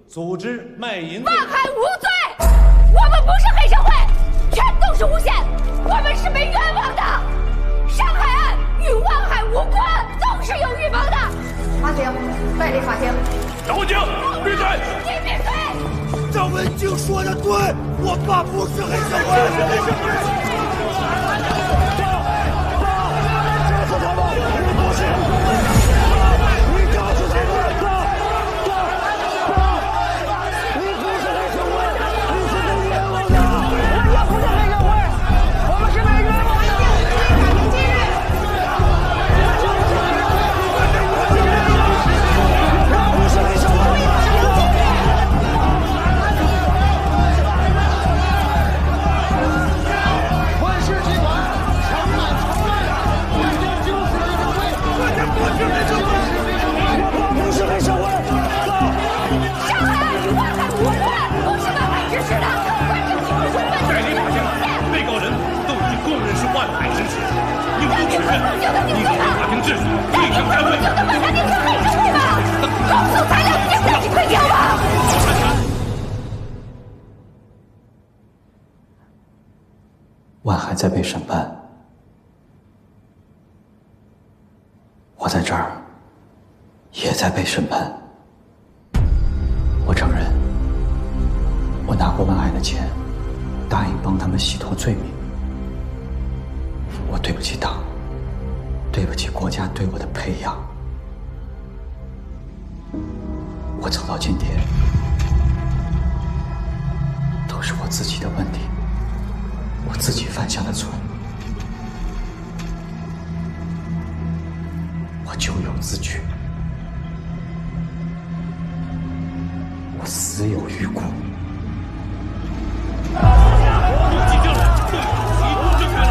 组织卖淫罪。万海无罪，我们不是黑社会，全都是诬陷，我们是没冤枉的。上海案与万海无关，都是有预谋的。法警，代理法警。张文静，闭嘴！你闭嘴！张文静说的对，我爸不是黑社会。万海在被审判，我在这儿也在被审判。我承认，我拿过万海的钱，答应帮他们洗脱罪名。我对不起党，对不起国家对我的培养。我走到今天，都是我自己的问题。我自己犯下的错，我咎由自取，我死有余辜。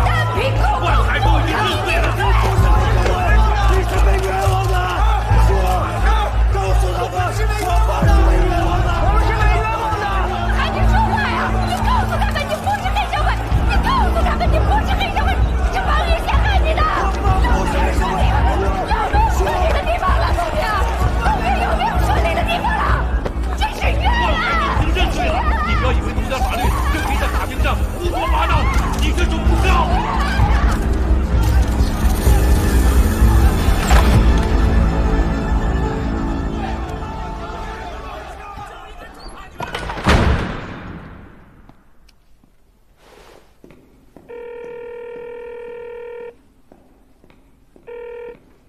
单凭公万海都已经认罪了，你是被冤枉的，告诉他们，我爸是被冤枉的，我们是被冤枉的。赶紧说话呀！你告诉他们，你不是黑社会。告诉他们，你不是黑社会，是王爷陷害你的。有没有顺利的地方了，公平？公平有没有顺利的地方了？这是冤案！已经认罪了，你不要以为读点法律就可以在法庭上胡说八道，你这种不孝。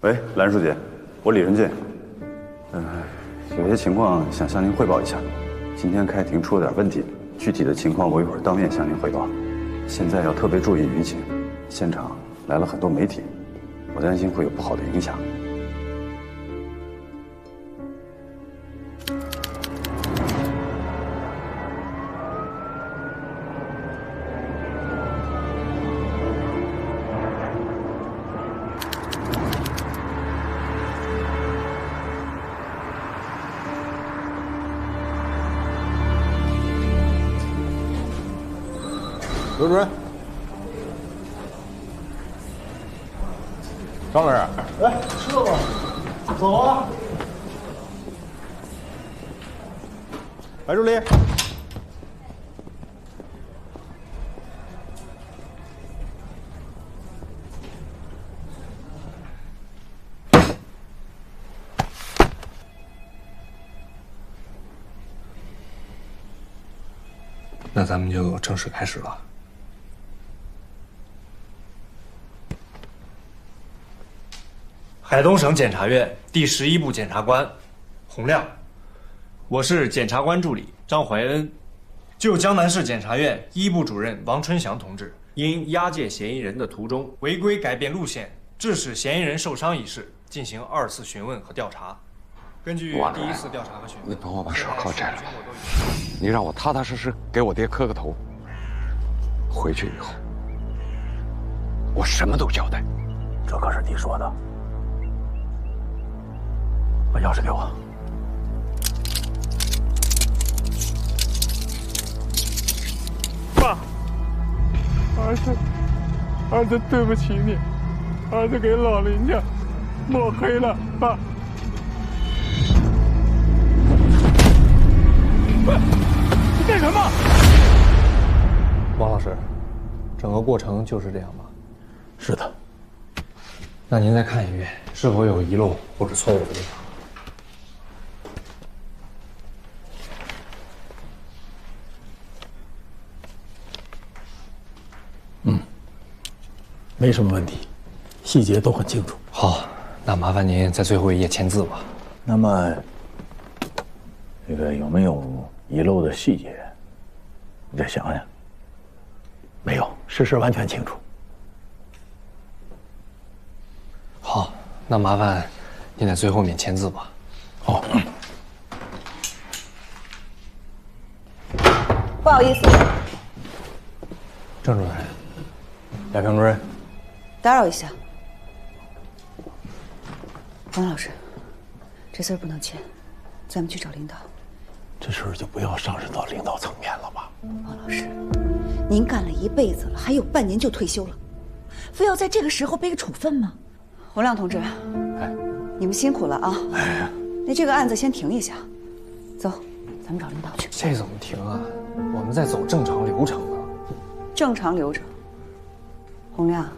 喂，兰书记，我李仁进。有些情况想向您汇报一下。今天开庭出了点问题，具体的情况我一会儿当面向您汇报。现在要特别注意舆情，现场来了很多媒体，我担心会有不好的影响。刘主任，张老师，哎，吃了吗？走啊！白助理，那咱们就正式开始了。海东省检察院第11部检察官洪亮，我是检察官助理张怀恩，就江南市检察院1部主任王春祥同志因押解嫌疑人的途中违规改变路线，致使嫌疑人受伤一事进行2次询问和调查。根据第1次调查和询问，你帮我把手铐摘了，你让我踏踏实实给我爹磕个头。回去以后，我什么都交代。这可是你说的。把钥匙给我。爸，儿子对不起你，儿子给老林家抹黑了，爸。整个过程就是这样吗？是的。那您再看一遍，是否有遗漏或者错误的地方？没什么问题，细节都很清楚。好，那麻烦您在最后一页签字吧。那么，这个有没有遗漏的细节？你再想想。没有，事实完全清楚。好，那麻烦您在最后面签字吧。好。不好意思，郑主任，亚平主任，打扰一下。王老师，这字儿不能签，咱们去找领导。这事儿就不要上升到领导层面了吧？王老师，您干了一辈子了，还有半年就退休了，非要在这个时候背个处分吗？洪亮同志，你们辛苦了啊！那这个案子先停一下，走，咱们找领导去。这怎么停啊？我们在走正常流程呢。正常流程。洪亮，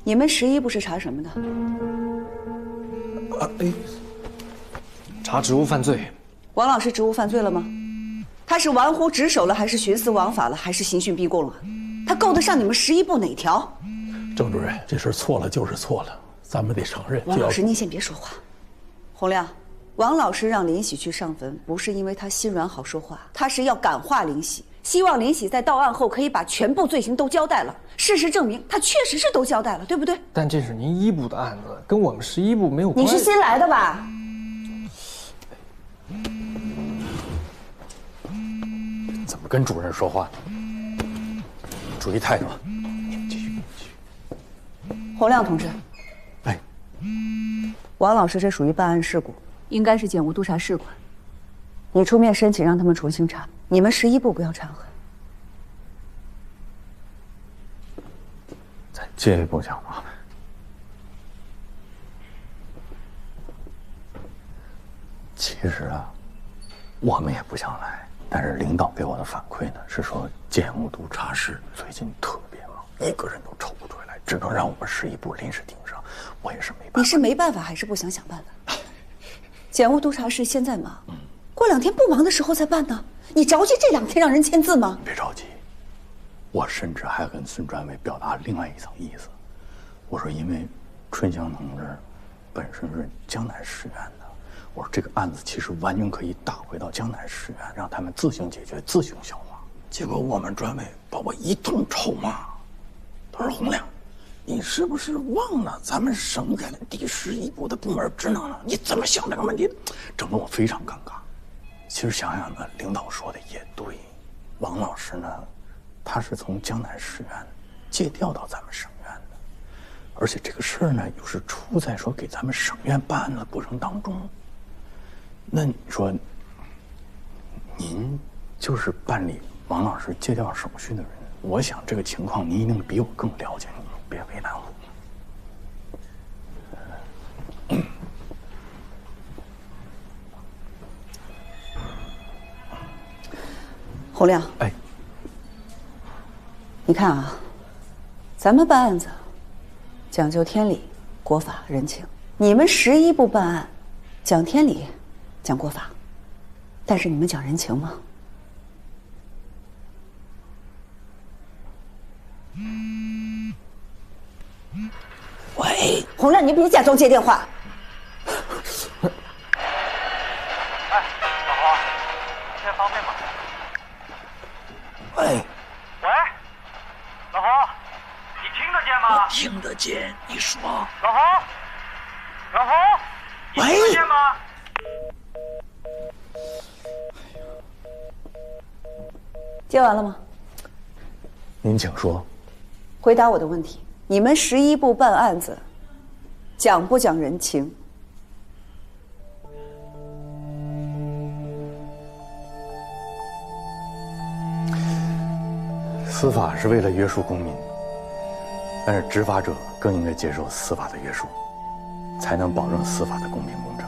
你们11部是查什么的？查职务犯罪。王老师职务犯罪了吗？他是玩忽职守了，还是徇私枉法了，还是刑讯逼供了？他够得上你们11部哪条？郑主任，这事错了就是错了，咱们得承认。王老师，您先别说话。洪亮，王老师让林喜去上坟，不是因为他心软好说话，他是要感化林喜，希望林喜在到案后可以把全部罪行都交代了。事实证明，他确实是都交代了，对不对？但这是您1部的案子，跟我们11部没有关系。你是新来的吧？怎么跟主任说话呢？注意态度。继续。洪亮同志，哎，王老师这属于办案事故，应该是检务督察室管。你出面申请让他们重新查，你们11部不要掺和。再进一步讲啊，其实啊，我们也不想来，但是领导给我的反馈呢是说，检务督察室最近特别忙，一个人都抽不出来，只能让我们11部临时盯上。我也是没办法。你是没办法，还是不想想办法？检务督察室现在忙，过2天不忙的时候再办呢。你着急这2天让人签字吗？别着急，我甚至还跟孙专委表达另外一层意思。我说，因为春香同志本身是江南师院的，我说这个案子其实完全可以打回到江南师院，让他们自行解决、自行消化。结果我们专委把我一通臭骂，他说：“洪亮，你是不是忘了咱们省改了第11部的部门职能了？你怎么想这个问题？”整得我非常尴尬。其实想想呢，领导说的也对，王老师呢，他是从江南师院借调到咱们省院的，而且这个事儿呢，又是出在说给咱们省院办案的过程当中。那你说，您就是办理王老师借调手续的人，我想这个情况您一定比我更了解，你别为难我。洪亮，哎，你看啊，咱们办案子讲究天理、国法、人情，你们11部办案讲天理、讲国法，但是你们讲人情吗？喂，洪亮，你别假装接电话。方便吗？喂，喂，老洪，你听得见吗？我听得见，你说。老洪，老洪，你听得见吗？接完了吗？您请说。回答我的问题，你们11部办案子，讲不讲人情？司法是为了约束公民，但是执法者更应该接受司法的约束，才能保证司法的公平公正。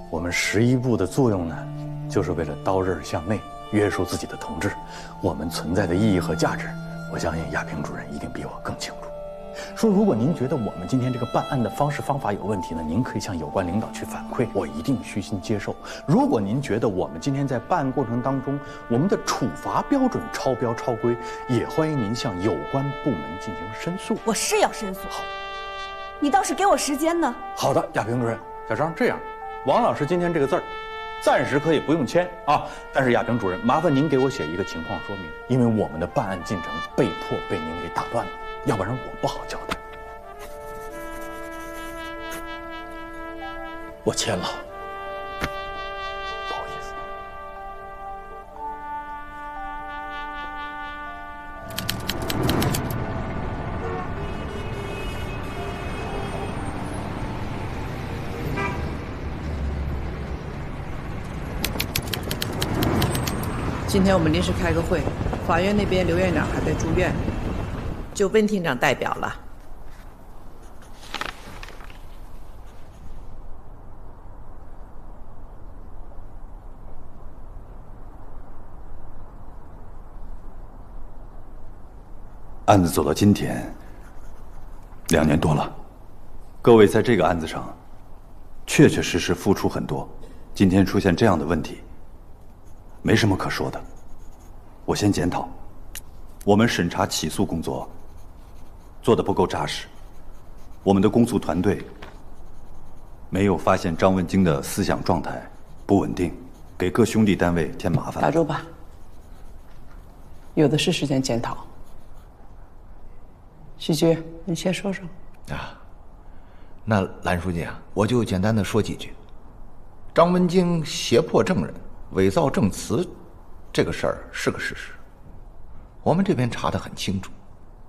我们11部的作用呢，就是为了刀刃向内约束自己的同志。我们存在的意义和价值，我相信亚平主任一定比我更清楚。说如果您觉得我们今天这个办案的方式方法有问题呢，您可以向有关领导去反馈，我一定虚心接受。如果您觉得我们今天在办案过程当中，我们的处罚标准超标超规，也欢迎您向有关部门进行申诉。我是要申诉。好，你倒是给我时间呢。好的，亚平主任，小张，这样，王老师今天这个字儿，暂时可以不用签啊。但是亚平主任，麻烦您给我写一个情况说明，因为我们的办案进程被迫被您给打断了。要不然我不好交代。我签了，不好意思。今天我们临时开个会，法院那边刘院长还在住院。就温厅长代表了。案子走到今天2年多了，各位在这个案子上确确实实付出很多，今天出现这样的问题，没什么可说的。我先检讨，我们审查起诉工作做得不够扎实，我们的公诉团队没有发现张文京的思想状态不稳定，给各兄弟单位添麻烦。打住吧，有的是时间检讨。许局，你先说说。啊，那蓝书记啊，我就简单的说几句。张文京胁迫证人、伪造证词，这个事儿是个事实，我们这边查得很清楚。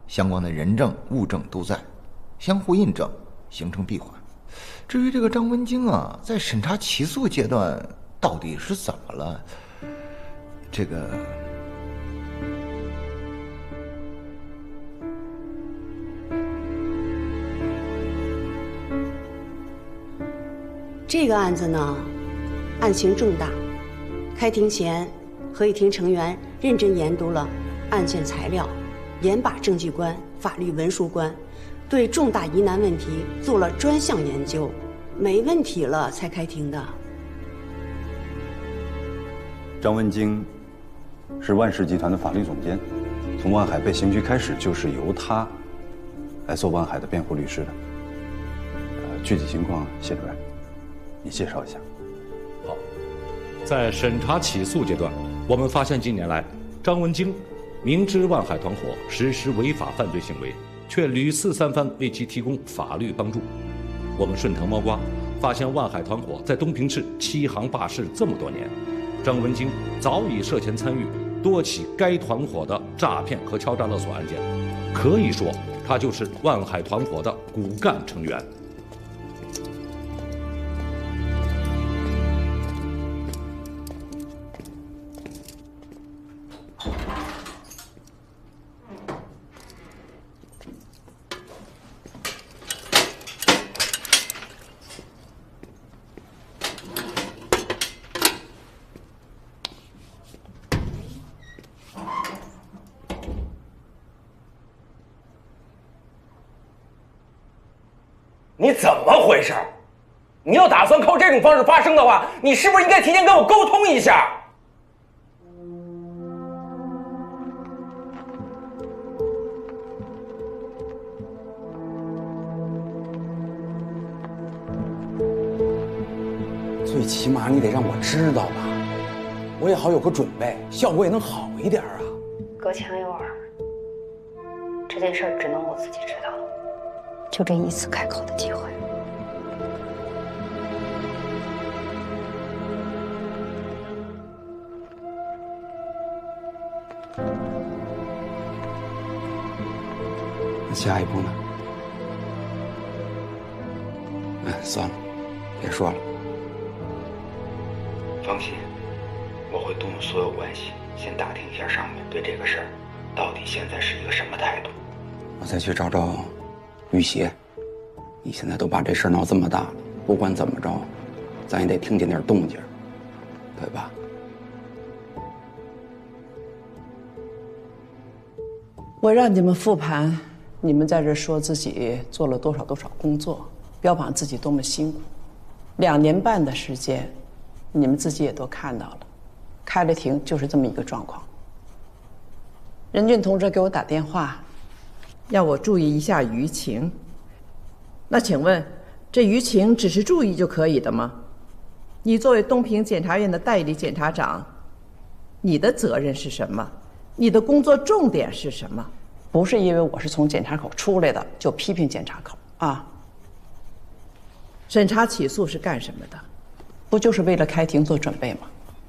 相关的人证、物证都在，相互印证，形成闭环。至于这个张文京啊，在审查起诉阶段到底是怎么了，这个这个案子呢，案情重大。开庭前，合议庭成员认真研读了案件材料。严把证据关、法律文书关，对重大疑难问题做了专项研究，没问题了才开庭的。张文京是万氏集团的法律总监，从万海被刑拘开始，就是由他来做万海的辩护律师的。具体情况，谢主任，你介绍一下。好，在审查起诉阶段，我们发现近年来张文京明知万海团伙实施违法犯罪行为，却屡次三番为其提供法律帮助。我们顺藤摸瓜，发现万海团伙在东平市欺行霸市这么多年，张文京早已涉嫌参与多起该团伙的诈骗和敲诈勒索案件，可以说他就是万海团伙的骨干成员。你怎么回事？你要打算靠这种方式发声的话，你是不是应该提前跟我沟通一下？最起码你得让我知道吧，我也好有个准备，效果也能好一点啊。隔墙有耳，这件事只能我自己知道。就这一次开口的机会。那下一步呢？算了，别说了。放心，我会动用所有关系，先打听一下上面对这个事儿到底现在是一个什么态度。我再去找找玉邪，你现在都把这事儿闹这么大了，不管怎么着，咱也得听见点动静，对吧？我让你们复盘，你们在这说自己做了多少工作，标榜自己多么辛苦。2年半的时间，你们自己也都看到了，开了庭就是这么一个状况。任俊同志给我打电话，要我注意一下舆情。那请问，这舆情只是注意就可以的吗？你作为东平检察院的代理检察长，你的责任是什么？你的工作重点是什么？不是因为我是从检察口出来的就批评检察口啊。审查起诉是干什么的？不就是为了开庭做准备吗？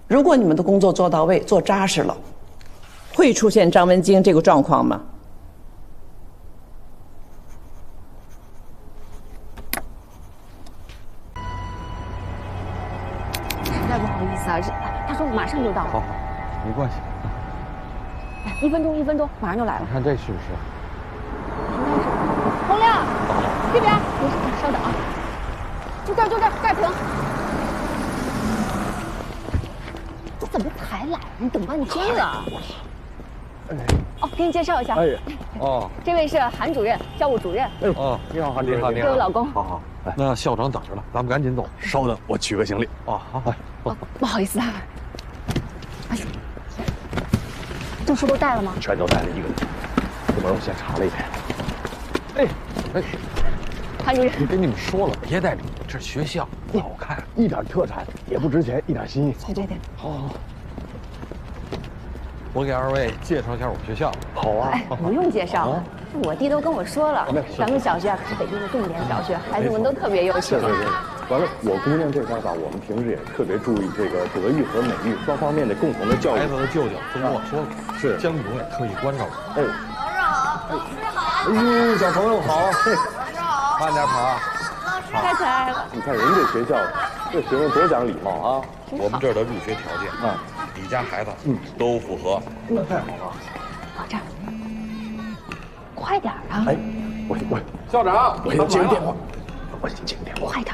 如果你们的工作做到位、做扎实了，会出现张文京这个状况吗？实在不好意思啊，他说马上就到了。好，没关系。哎，1分钟，马上就来了。你看这是不是？洪亮，这边，你稍等啊，就这儿停。这怎么才来？你等半天了。哦，给你介绍一下。这位是韩主任，教务主任。哦，你好，韩主任。你好。这位老公。好。那校长等着了，咱们赶紧走。稍等，我取个行李。好。不好意思啊。证书都带了吗？全都带了1个。这边我先查了一遍。韩主任，我跟你们说了，别带礼物，这学校不好看，一点特产也不值钱，一点心意。对。好。我给2位介绍一下我们学校。好啊。哎，不用介绍了，我弟都跟我说了，咱们小学可是北京的重点小学，孩子们都特别优秀。对。完了，我姑娘这边吧，我们平时也特别注意这个德育和美育双方面的共同的教育。孩子的舅舅都跟我说了，是江总也特意关照我。哎呦，小朋友好，慢点跑。太可爱了。你看人这学校，这学生多讲礼貌啊。我们这儿的入学条件啊，你家孩子都符合。那太好了。往这儿，快点啊！哎，我校长，我先接个电话。我先接个电话。快点！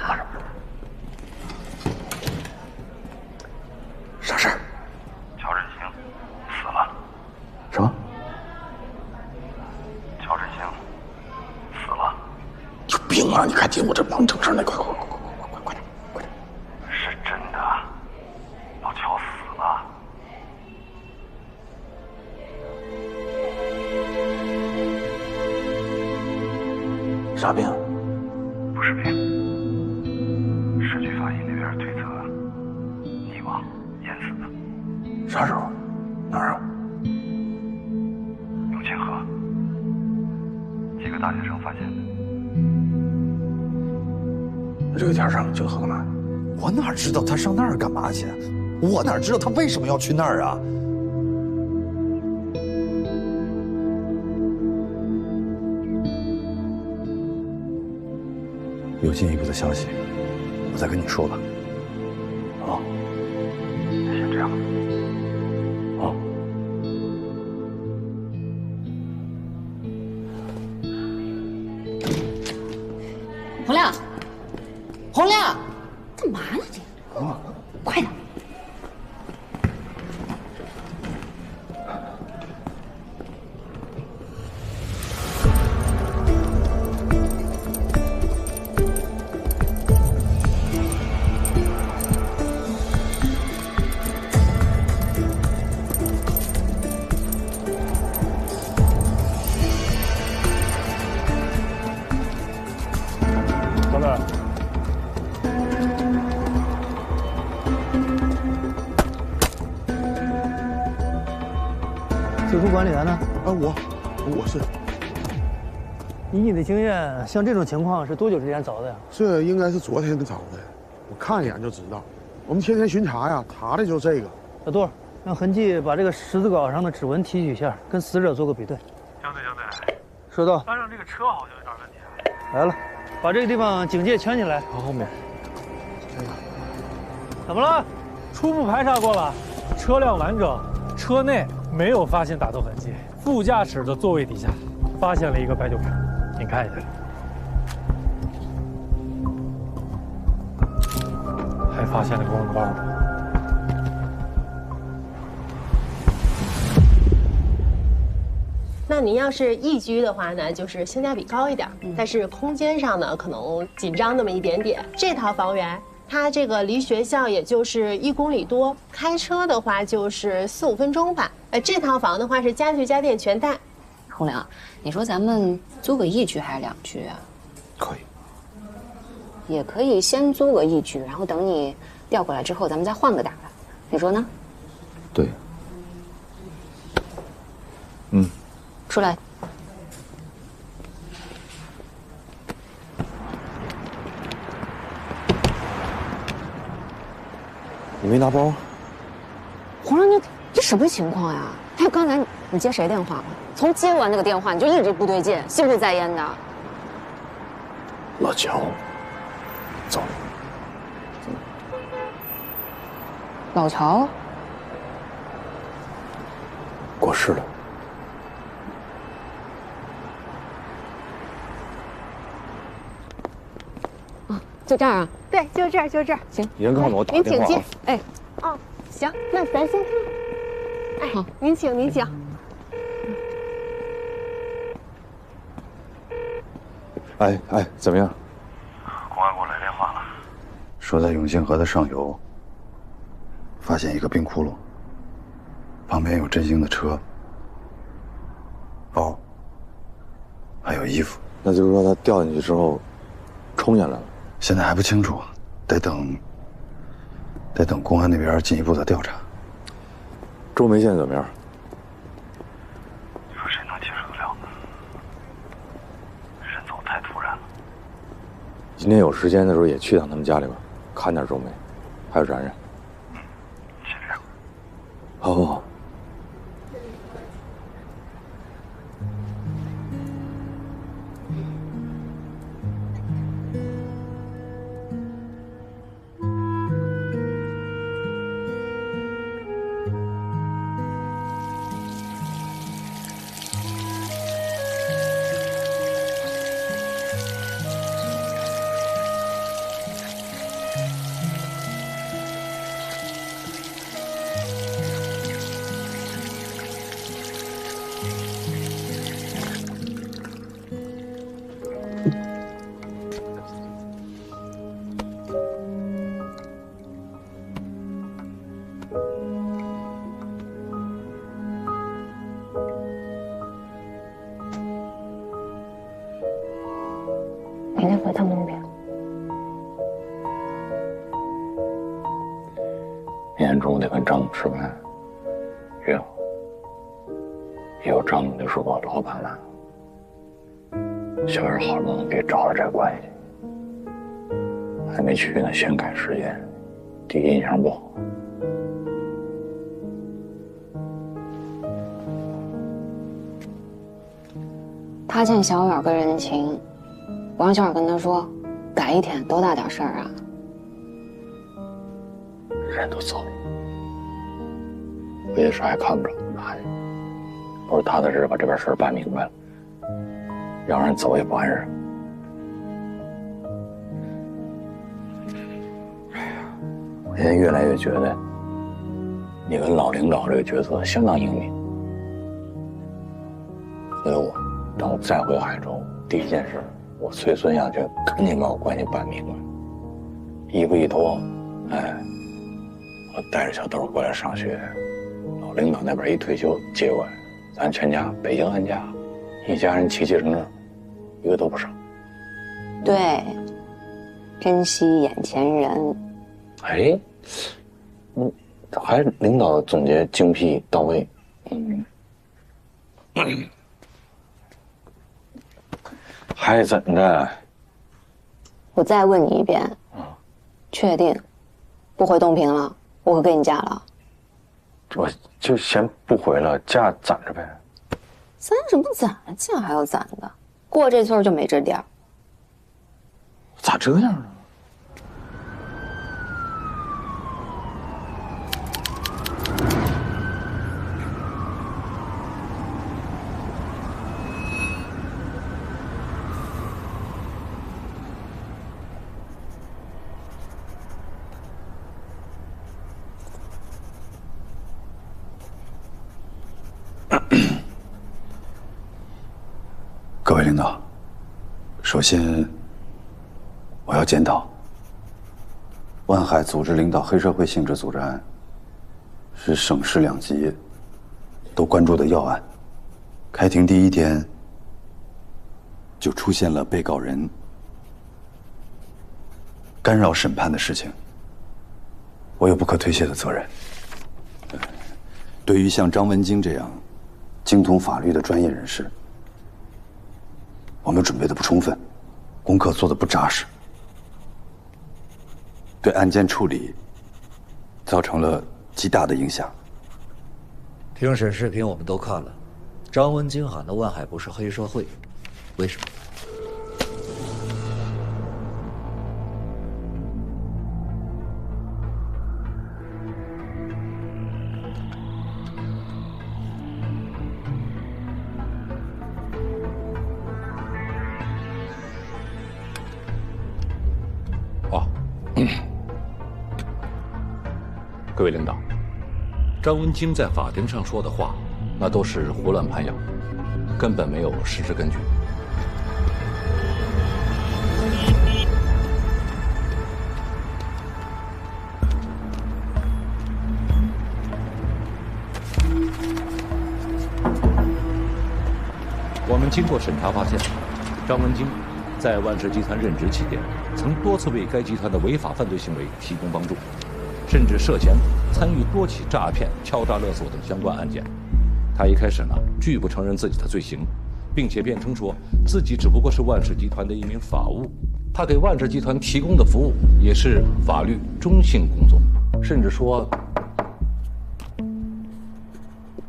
啥事儿？乔振兴死了。什么？乔振兴死了。有病啊！你看听我这忙正事呢，快点！是真的，老乔死了。啥病？不是病。市局法医那边推测溺亡淹死的。啥时候？哪儿啊？永清河，几个大学生发现的。这个天上永清河干嘛？我哪知道他上那儿干嘛去？我哪知道他为什么要去那儿啊？有进一步的消息，我再跟你说吧。好。先这样。好。洪亮，干嘛呢这？快点！老板。技术管理员呢？我是。以你的经验，像这种情况是多久之前找的呀？这应该是昨天找的，我看一眼就知道。我们天天巡查呀，查的就是这个。小杜，让痕迹把这个十字镐上的指纹提取一下，跟死者做个比对。江队，收到。班上这个车好像有点问题。来了，把这个地方警戒圈起来。后面。怎么了？初步排查过了，车辆完整，车内没有发现打斗痕迹。副驾驶的座位底下发现了一个白酒瓶，您看一下。还发现了个公文包。那您要是一居的话呢，就是性价比高一点，但是空间上呢可能紧张那么一点点。这套房源，它这个离学校也就是1公里多，开车的话就是4、5分钟吧。这套房的话是家具家电全带。洪亮，你说咱们租个1居还是2居啊？可以。也可以先租个1居，然后等你调过来之后，咱们再换个打扮，你说呢？对。出来。你没拿包？洪亮，你这什么情况呀？还有刚才你接谁电话了？从接完那个电话你就一直不对劲，心不在焉的。老乔，走。老乔过世了。就这儿啊？对，就这儿，就这儿。行，你先告诉我打电话。您请进。哎，哦，行，那咱先看。哎，好，您请，您请。哎，怎么样？公安给我来电话了，说在永庆河的上游发现一个冰窟窿，旁边有振兴的车、包，还有衣服。那就是说他掉进去之后冲下来了。现在还不清楚，得等公安那边进一步的调查。周梅现在怎么样？你说谁能接受得了呢？人走太突然了。今天有时间的时候也去趟他们家里边，看点周梅，还有冉冉。尽量。好。明天回趟东边。明天中午得跟张总吃饭，约好。以后张总就说我老板了。小远好不容易给找了这关系，还没去呢，先改时间，第一印象不好。他欠小远个人情，我让小远跟他说，改一天多大点事儿啊！人都走了，回去啥也看不着，哪去？不是踏踏实实把这边事儿办明白了，让人走也不碍事。哎呀，我现在越来越觉得，你跟老领导这个角色相当英明。所以我等我再回海州，第一件事，我催孙亚军赶紧把我关系办明白。衣服一脱，哎，我带着小豆过来上学，老领导那边一退休接过来，咱全家北京安家，一家人齐齐整整，一个都不少。对，珍惜眼前人。哎，还领导总结精辟到位。还怎着？我再问你一遍，确定不回东平了？我可给你嫁了。我就先不回了，嫁攒着呗。攒什么攒？嫁还要攒的，过这村就没这店儿。咋这样呢？位领导，首先我要检讨，万海组织领导黑社会性质组织案，是省市两级都关注的要案。开庭第一天就出现了被告人干扰审判的事情，我有不可推卸的责任。对于像张文京这样精通法律的专业人士，我们准备的不充分，功课做的不扎实，对案件处理造成了极大的影响。庭审视频我们都看了，张文京喊的万海不是黑社会，为什么？各位领导，张文京在法庭上说的话，那都是胡乱攀咬，根本没有事实根据。我们经过审查发现，张文京在万氏集团任职期间，曾多次为该集团的违法犯罪行为提供帮助，甚至涉嫌参与多起诈骗、敲诈勒索等相关案件。他一开始呢，拒不承认自己的罪行，并且辩称说自己只不过是万氏集团的一名法务，他给万氏集团提供的服务也是法律中性工作，甚至说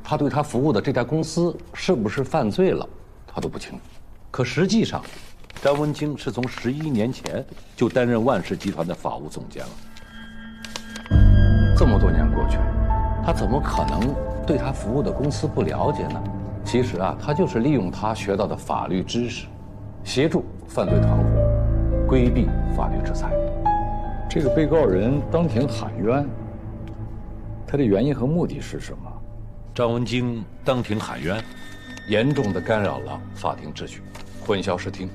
他对他服务的这家公司是不是犯罪了，他都不清楚。可实际上，张文京是从11年前就担任万氏集团的法务总监了。这么多年过去，他怎么可能对他服务的公司不了解呢？其实啊，他就是利用他学到的法律知识，协助犯罪团伙规避法律制裁。这个被告人当庭喊冤，他的原因和目的是什么？张文京当庭喊冤，严重的干扰了法庭秩序，混淆视听，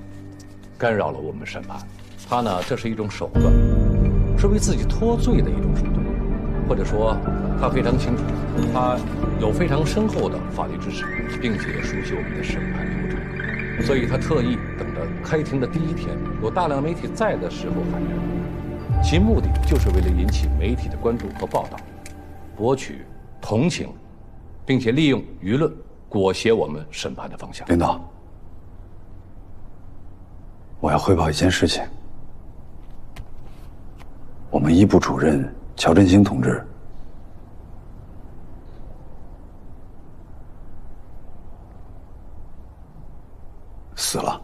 干扰了我们审判。他呢，这是一种手段，是为自己脱罪的一种手段，或者说，他非常清楚，他有非常深厚的法律知识，并且也熟悉我们的审判流程，所以他特意等着开庭的第一天，有大量媒体在的时候喊冤，其目的就是为了引起媒体的关注和报道，博取同情，并且利用舆论裹挟我们审判的方向。领导，我要汇报一件事情。我们一部主任乔振兴同志死了。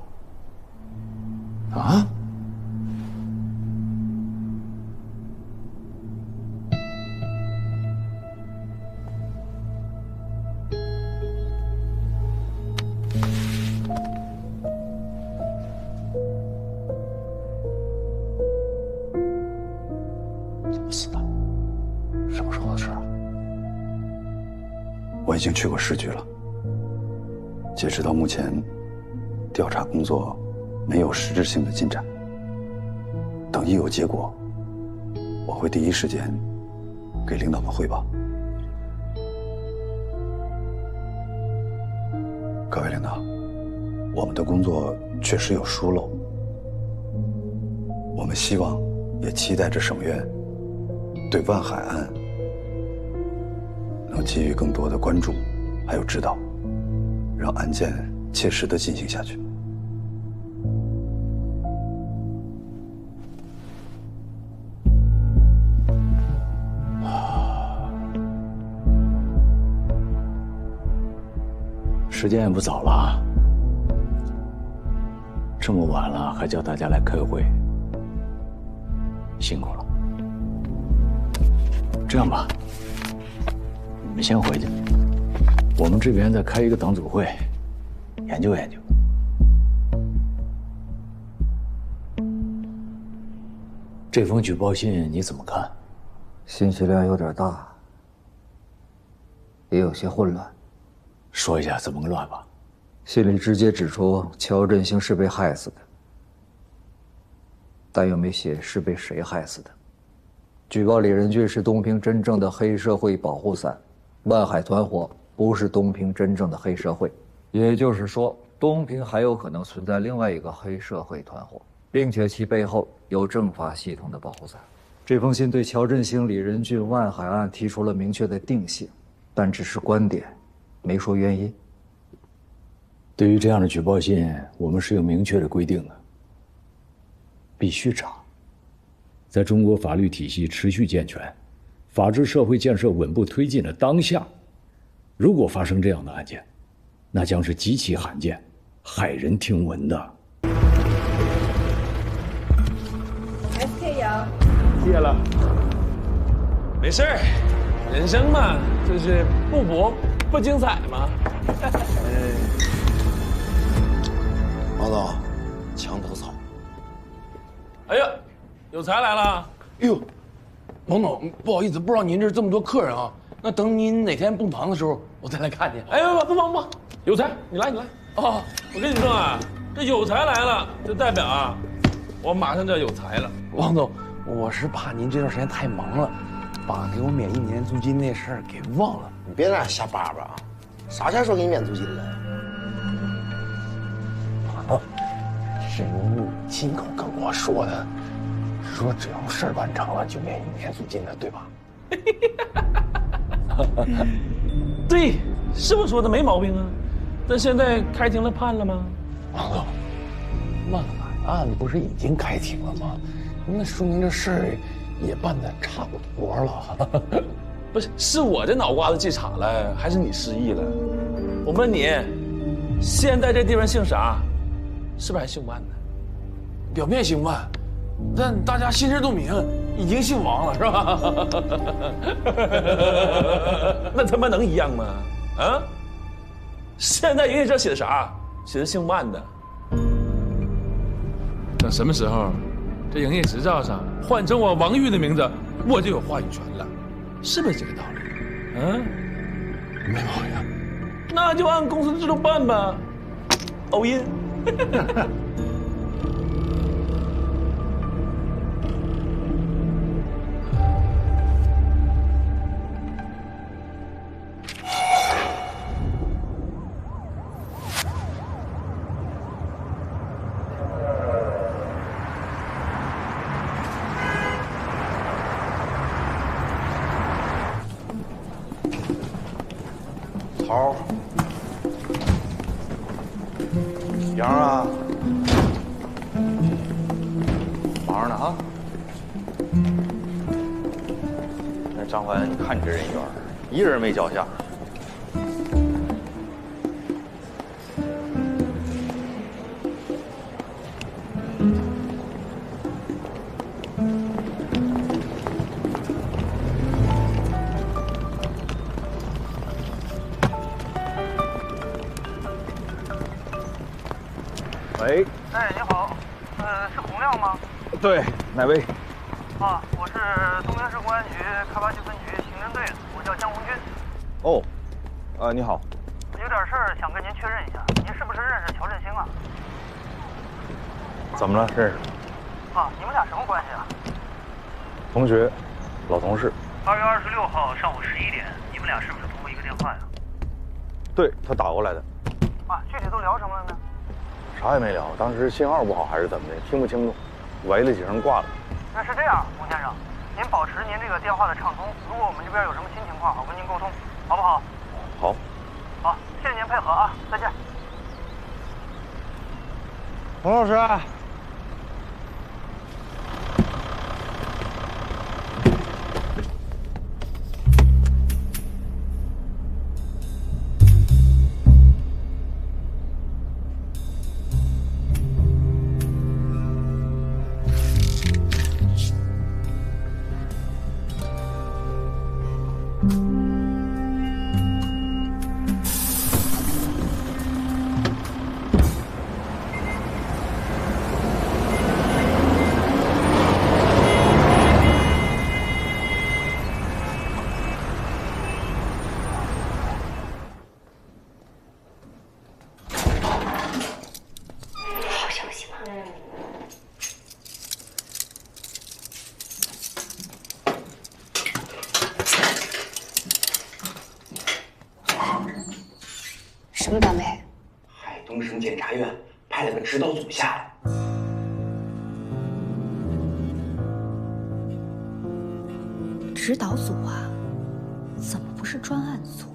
啊？死的？什么时候的事啊？我已经去过市局了。截止到目前，调查工作没有实质性的进展。等一有结果，我会第一时间给领导们汇报。各位领导，我们的工作确实有疏漏，我们希望也期待着省院对万海案能给予更多的关注，还有指导，让案件切实地进行下去。时间也不早了，这么晚了还叫大家来开会，辛苦了。这样吧，你们先回去，我们这边再开一个党组会，研究研究。这封举报信你怎么看？信息量有点大，也有些混乱。说一下怎么个乱法？信里直接指出乔振兴是被害死的，但又没写是被谁害死的。举报李仁俊是东平真正的黑社会保护伞，万海团伙不是东平真正的黑社会，也就是说，东平还有可能存在另外一个黑社会团伙，并且其背后有政法系统的保护伞。这封信对乔振兴、李仁俊、万海案提出了明确的定性，但只是观点，没说原因。对于这样的举报信，我们是有明确的规定的，必须查。在中国法律体系持续健全、法治社会建设稳步推进的当下，如果发生这样的案件，那将是极其罕见、骇人听闻的。SK 杨，谢了。没事儿，人生嘛，就是不搏不精彩嘛。王总，墙头草。哎呀，有才来了！哎呦，王总，不好意思，不知道您这儿这么多客人啊。那等您哪天不忙的时候，我再来看您。哎，不忙，有才，你来。哦，我跟你说啊，这有才来了，就代表啊，我马上就要有才了。王总，我是怕您这段时间太忙了，把给我免1年租金那事儿给忘了。你别在那瞎叭叭啊！啥前说给你免租金了？是您亲口跟我说的，说只要事儿办成了就免1年租金的，对吧？对，是我说的没毛病啊。但现在开庭了，判了吗？王总，万海案不是已经开庭了吗？那说明这事儿也办得差不多了。不是，是我这脑瓜子记岔了，还是你失忆了？我问你，现在这地方姓啥？是不是还姓万呢？表面姓万，但大家心知肚明，已经姓王了，是吧？那他妈能一样吗？啊！现在营业证写的啥？写的姓万的。等什么时候，这营业执照上换成我王玉的名字，我就有话语权了，是不是这个道理？嗯，没毛病。那就按公司的制度办吧。欧音。头，杨啊，忙着呢啊。那张凡，你看你这人缘，一人没脚下。喂，哎，你好，是洪亮吗？对，哪位？啊，我是东平市公安局开发区分局刑侦队的，我叫江红军。哦，你好。有点事儿想跟您确认一下，您是不是认识乔振兴啊？怎么了？认识？啊，你们俩什么关系啊？同学，老同事。2月26号上午11点，你们俩是不是通过一个电话呀？对，他打过来的。啊，具体都聊什么了呢？啥也没聊，当时信号不好还是怎么的，听不清楚，喂了几声挂了。那是这样，洪先生，您保持您这个电话的畅通，如果我们这边有什么新情况，我跟您沟通，好不好？好。好，谢谢您配合啊，再见。洪老师。什么单位？海东省检察院派了个指导组下来。指导组啊，怎么不是专案组？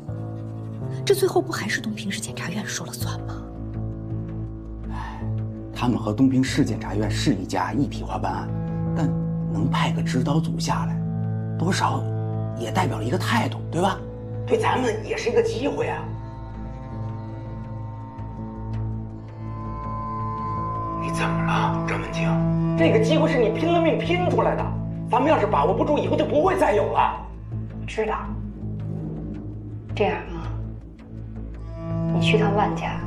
这最后不还是东平市检察院说了算吗？他们和东平市检察院是一家一体化办案，但能派个指导组下来，多少也代表了一个态度，对吧？对咱们也是一个机会啊！你怎么了，张文清？这个机会是你拼了命拼出来的，咱们要是把握不住，以后就不会再有了。知道。这样啊，你去趟万家，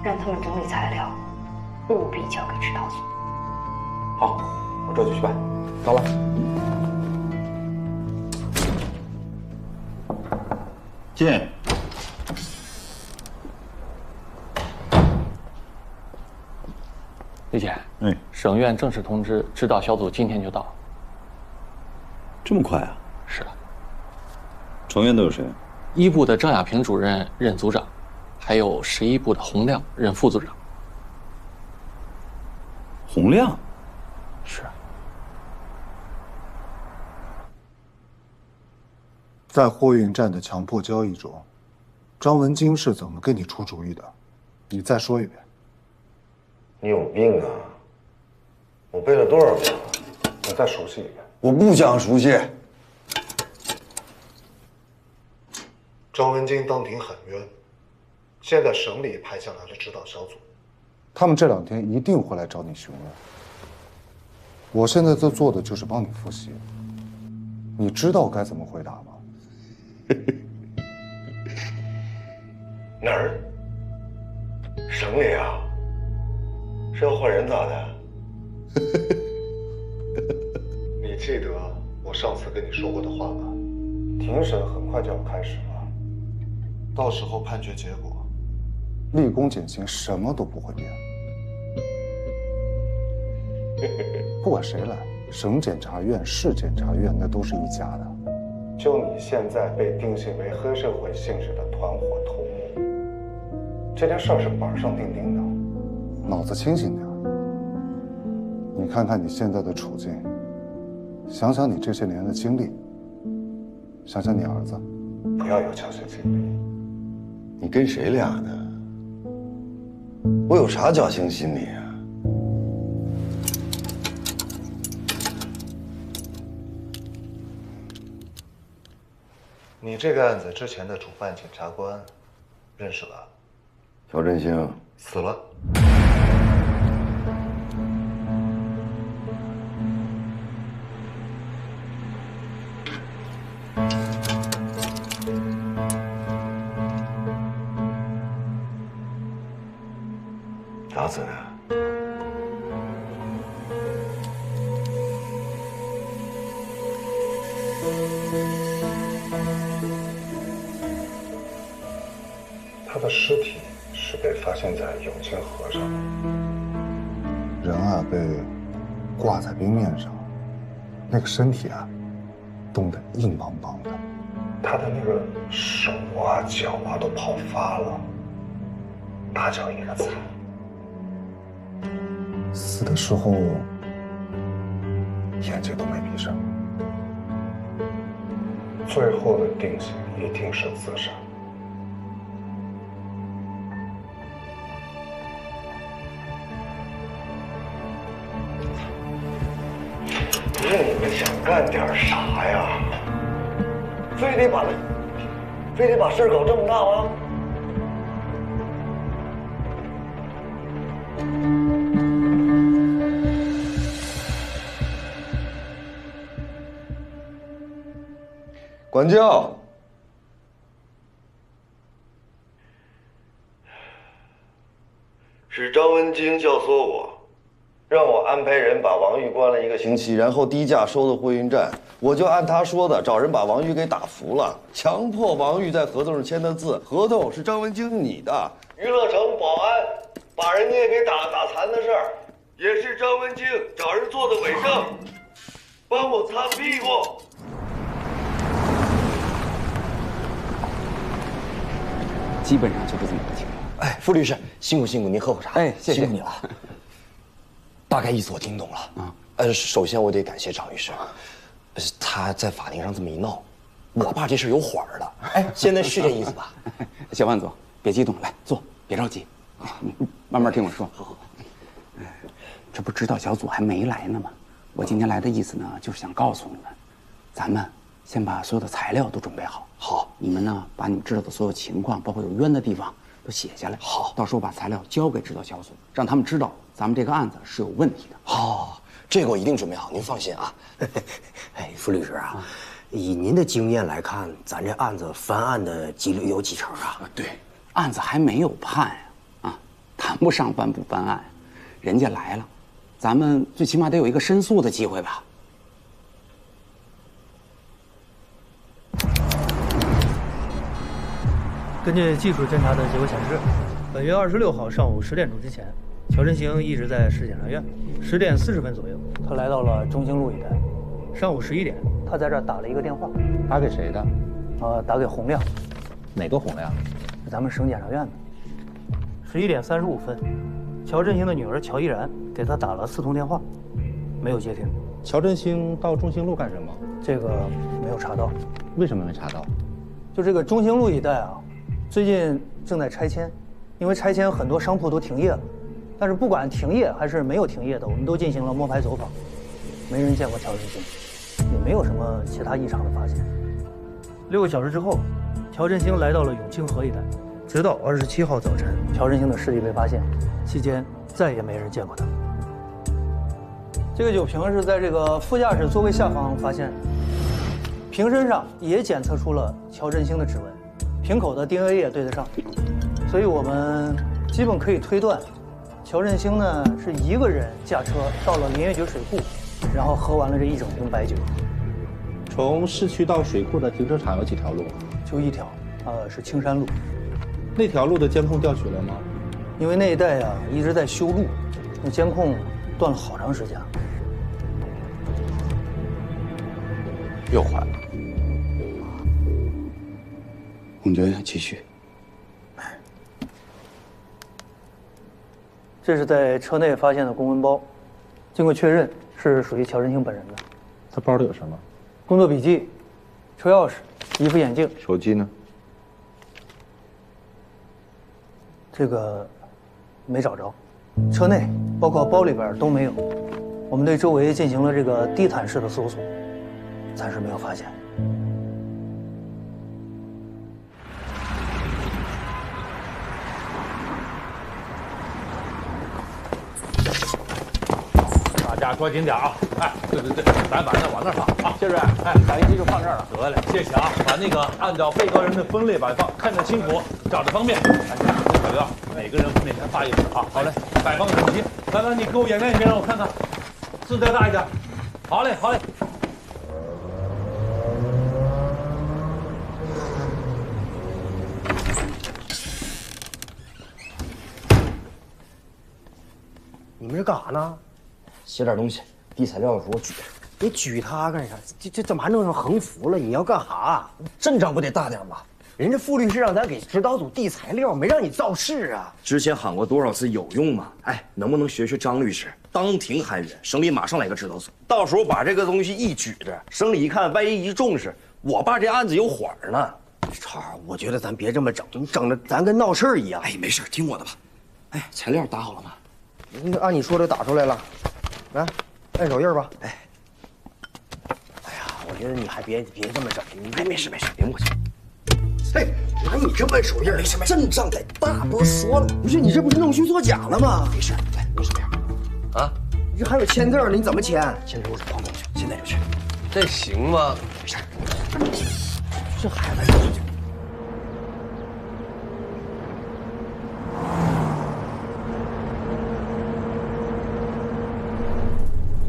让他们整理材料，务必交给指导组。好，我这就去办。走了。进。李姐，省院正式通知，指导小组今天就到。这么快啊？是的。成员都有谁？一部的张亚平主任任组长，还有11部的洪亮任副组长。洪亮？是。在货运站的强迫交易中，张文京是怎么给你出主意的？你再说一遍。你有病啊！我背了多少遍了？你再熟悉一遍。我不想熟悉。张文京当庭很冤，现在省里派下来了指导小组，他们这2天一定会来找你询问。我现在在做的就是帮你复习，你知道该怎么回答吗？哪儿？省里啊？是要换人咋的？你记得我上次跟你说过的话吧？庭审很快就要开始了，到时候判决结果，立功减刑什么都不会变。不管谁来，省检察院、市检察院那都是一家的。就你现在被定性为黑社会性质的团伙头目，这件事儿是板上钉钉的，脑子清醒点。你看看你现在的处境，想想你这些年的经历，想想你儿子，不要有侥幸心理。你跟谁俩呢？我有啥侥幸心理啊？你这个案子之前的主办检察官认识吧？乔振兴死了。咋死的？他的尸体是被发现在永清河上，人啊被挂在冰面上，那个身体啊冻得硬邦邦的，他的那个手啊脚啊都泡发了，大脚一个惨。死的时候眼睛都没闭上，最后的定性一定是自杀。你们想干点啥呀？非得把事儿搞这么大吗？管教。是张文京教唆我，让我安排人把王玉关了1个星期，然后低价收到货运站，我就按他说的找人把王玉给打服了，强迫王玉在合同上签的字，合同是张文京你的。娱乐城保安把人家给打残的事儿，也是张文京找人做的伪证，帮我擦屁股。基本上就是这么个情况。哎，傅律师，辛苦您喝口茶。哎，谢谢辛苦你了。大概意思我听懂了啊。首先我得感谢张律师，他在法庭上这么一闹，我爸这事有缓了。哎，现在是这意思吧？小万总，别激动，来坐，别着急，慢慢听我说。好。这不指导小组还没来呢吗？我今天来的意思呢，就是想告诉你们，咱们先把所有的材料都准备好。好，你们呢，把你们知道的所有情况，包括有冤的地方，都写下来。好，到时候把材料交给指导小组，让他们知道咱们这个案子是有问题的。好，这个我一定准备好，您放心啊。哎，傅律师啊，以您的经验来看，咱这案子翻案的几率有几成啊？对，案子还没有判呀，谈不上翻不翻案，人家来了，咱们最起码得有一个申诉的机会吧。根据技术侦查的结果显示，本月26号上午10点钟之前，乔振兴一直在市检察院。10点40分左右，他来到了中兴路一带。上午11点，他在这儿打了一个电话。打给谁的？打给洪亮。哪个洪亮？是咱们省检察院的。11点35分，乔振兴的女儿乔依然给他打了4通电话，没有接听。乔振兴到中兴路干什么？这个没有查到。为什么没查到？就这个中兴路一带啊，最近正在拆迁，因为拆迁很多商铺都停业了。但是不管停业还是没有停业的，我们都进行了摸排走访，没人见过乔振兴，也没有什么其他异常的发现。6个小时之后，乔振兴来到了永清河一带，直到27号早晨，乔振兴的尸体被发现，期间再也没人见过他。这个酒瓶是在这个副驾驶座位下方发现，瓶身上也检测出了乔振兴的指纹，瓶口的 DNA 也对得上，所以我们基本可以推断，乔振兴呢是一个人驾车到了林业局水库，然后喝完了这一整瓶白酒。从市区到水库的停车场有几条路？就一条，是青山路。那条路的监控调取了吗？因为那一带呀一直在修路，那监控断了好长时间了。又坏了。洪觉继续。这是在车内发现的公文包，经过确认是属于乔振兴本人的。他包里有什么？工作笔记、车钥匙、一副眼镜。手机呢？这个没找着，车内包括包里边都没有。我们对周围进行了这个地毯式的搜索，暂时没有发现。大家抓紧点啊！哎，对，咱把那往那放啊，谢主任，打印机就放这儿了。得嘞，谢谢啊！把那个按照被告人的分类摆放，看着清楚，找着方便。哎，小刘，每个人面前发一纸啊。好嘞，摆放整齐。来，你给我演练一遍，让我看看，字再大一点。好嘞。你们这干啥呢？写点东西，递材料的时候我举。你举它干啥？这怎么还弄成横幅了？你要干啥？阵仗不得大点吗？人家傅律师让咱给指导组递材料，没让你造势啊。之前喊过多少次有用吗？哎，能不能学张律师，当庭喊冤，省里马上来个指导组，到时候把这个东西一举着，省里一看，万一一重视，我爸这案子有缓呢。超，我觉得咱别这么整，你整的咱跟闹事儿一样。哎，没事，听我的吧。哎，材料打好了吗？按你说的打出来了，来，按手印吧。哎呀，我觉得你还别这么整，哎，没事，别磨叽。哎，拿你这么手印，没事，阵仗得大，不是说了？不是你这不是弄虚作假了吗？没事，来，用手印。啊，你这还有签字呢，你怎么签？签字我是旁边去，现在就去。这行吗？没事。这孩子，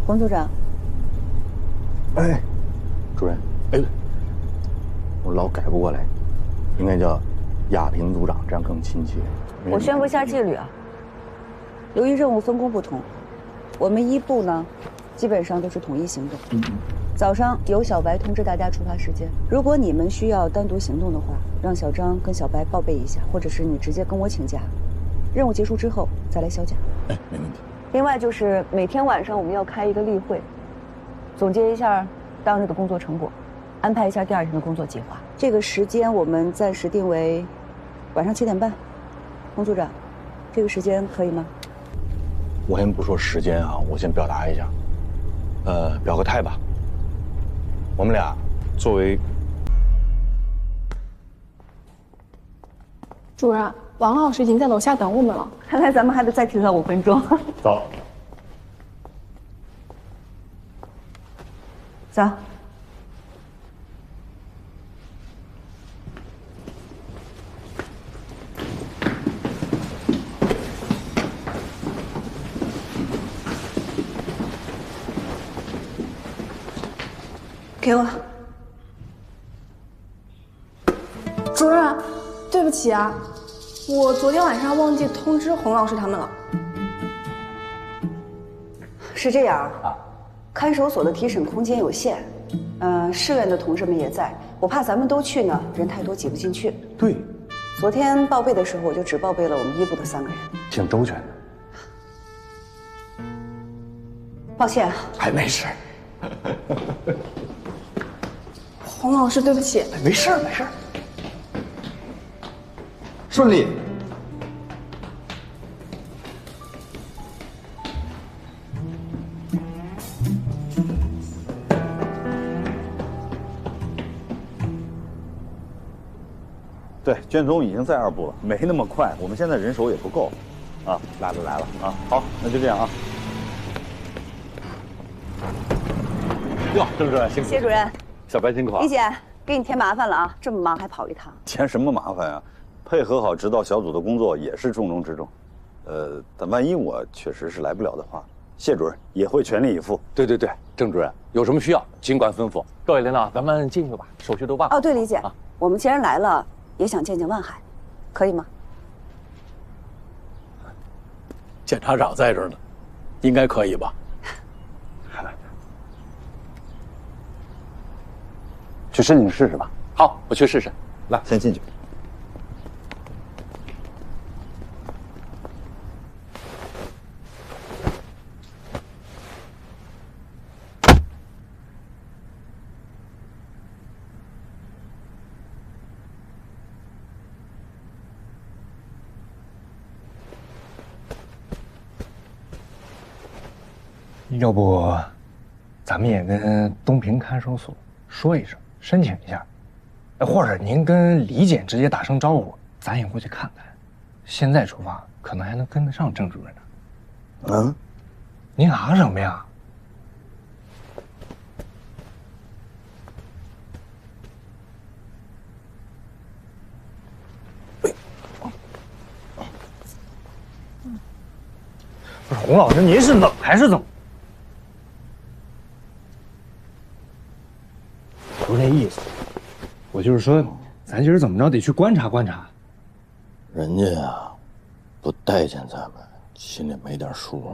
洪组长。哎，主任，哎，我老改不过来，应该叫亚平组长，这样更亲切。我宣布一下纪律啊。由于任务分工不同，我们一部呢，基本上都是统一行动。早上由小白通知大家出发时间。如果你们需要单独行动的话，让小张跟小白报备一下，或者是你直接跟我请假。任务结束之后再来销假。哎，没问题。另外就是每天晚上我们要开一个例会，总结一下当日的工作成果，安排一下第2天的工作计划。这个时间我们暂时定为晚上7点半。洪组长，这个时间可以吗？我先不说时间啊，我先表达一下，表个态吧。我们俩作为主任，王老师已经在楼下等我们了。看来咱们还得再提早5分钟。走。走。给我。主任，对不起啊，我昨天晚上忘记通知洪老师他们了。是这样啊，看守所的提审空间有限，市院的同志们也在，我怕咱们都去呢，人太多挤不进去。对，昨天报备的时候，我就只报备了我们1部的3个人，挺周全的。抱歉啊。还没事。洪老师，对不起。没事没事。顺利。对，卷宗已经在2部了，没那么快，我们现在人手也不够，啊，来了啊，好，那就这样啊。哟，郑主任辛苦。谢主任。小白辛苦啊。李姐，给你添麻烦了啊，这么忙还跑一趟。添什么麻烦啊？配合好指导小组的工作也是重中之重。但万一我确实是来不了的话，谢主任也会全力以赴。对，郑主任有什么需要尽管吩咐。各位领导，咱们进去吧，手续都办好。哦，对，李姐，我们既然来了，也想见见万海，可以吗？检察长在这儿呢，应该可以吧？去申请试试吧。好，我去试试。来，先进去。要不，咱们也跟东平看守所说一声，申请一下，或者您跟李检直接打声招呼，咱也过去看看。现在出发，可能还能跟得上郑主任呢。嗯，您啊什么呀？不是洪老师，您是冷还是怎么？不是那意思，我就是说，咱今儿怎么着得去观察观察。人家呀，不待见咱们，心里没点数。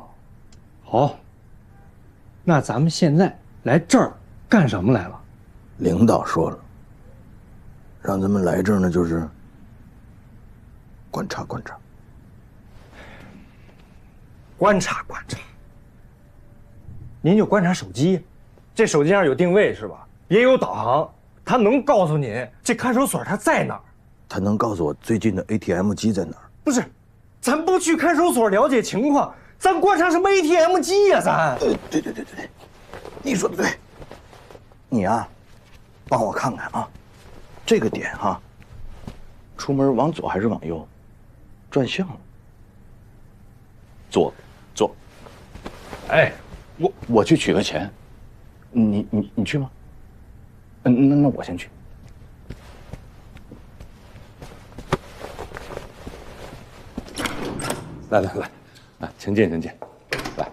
好，那咱们现在来这儿干什么来了？领导说了，让咱们来这儿呢，就是观察观察。观察观察。您就观察手机，这手机上有定位是吧？也有导航，它能告诉你这看守所它在哪儿。他能告诉我最近的 ATM 机在哪儿？不是，咱不去看守所了解情况，咱观察什么 ATM 机呀？咱。对，你说的对。你啊，帮我看看啊，这个点哈，出门往左还是往右？转向了。左。哎，我去取个钱，你去吗？那我先去。来，请进，来。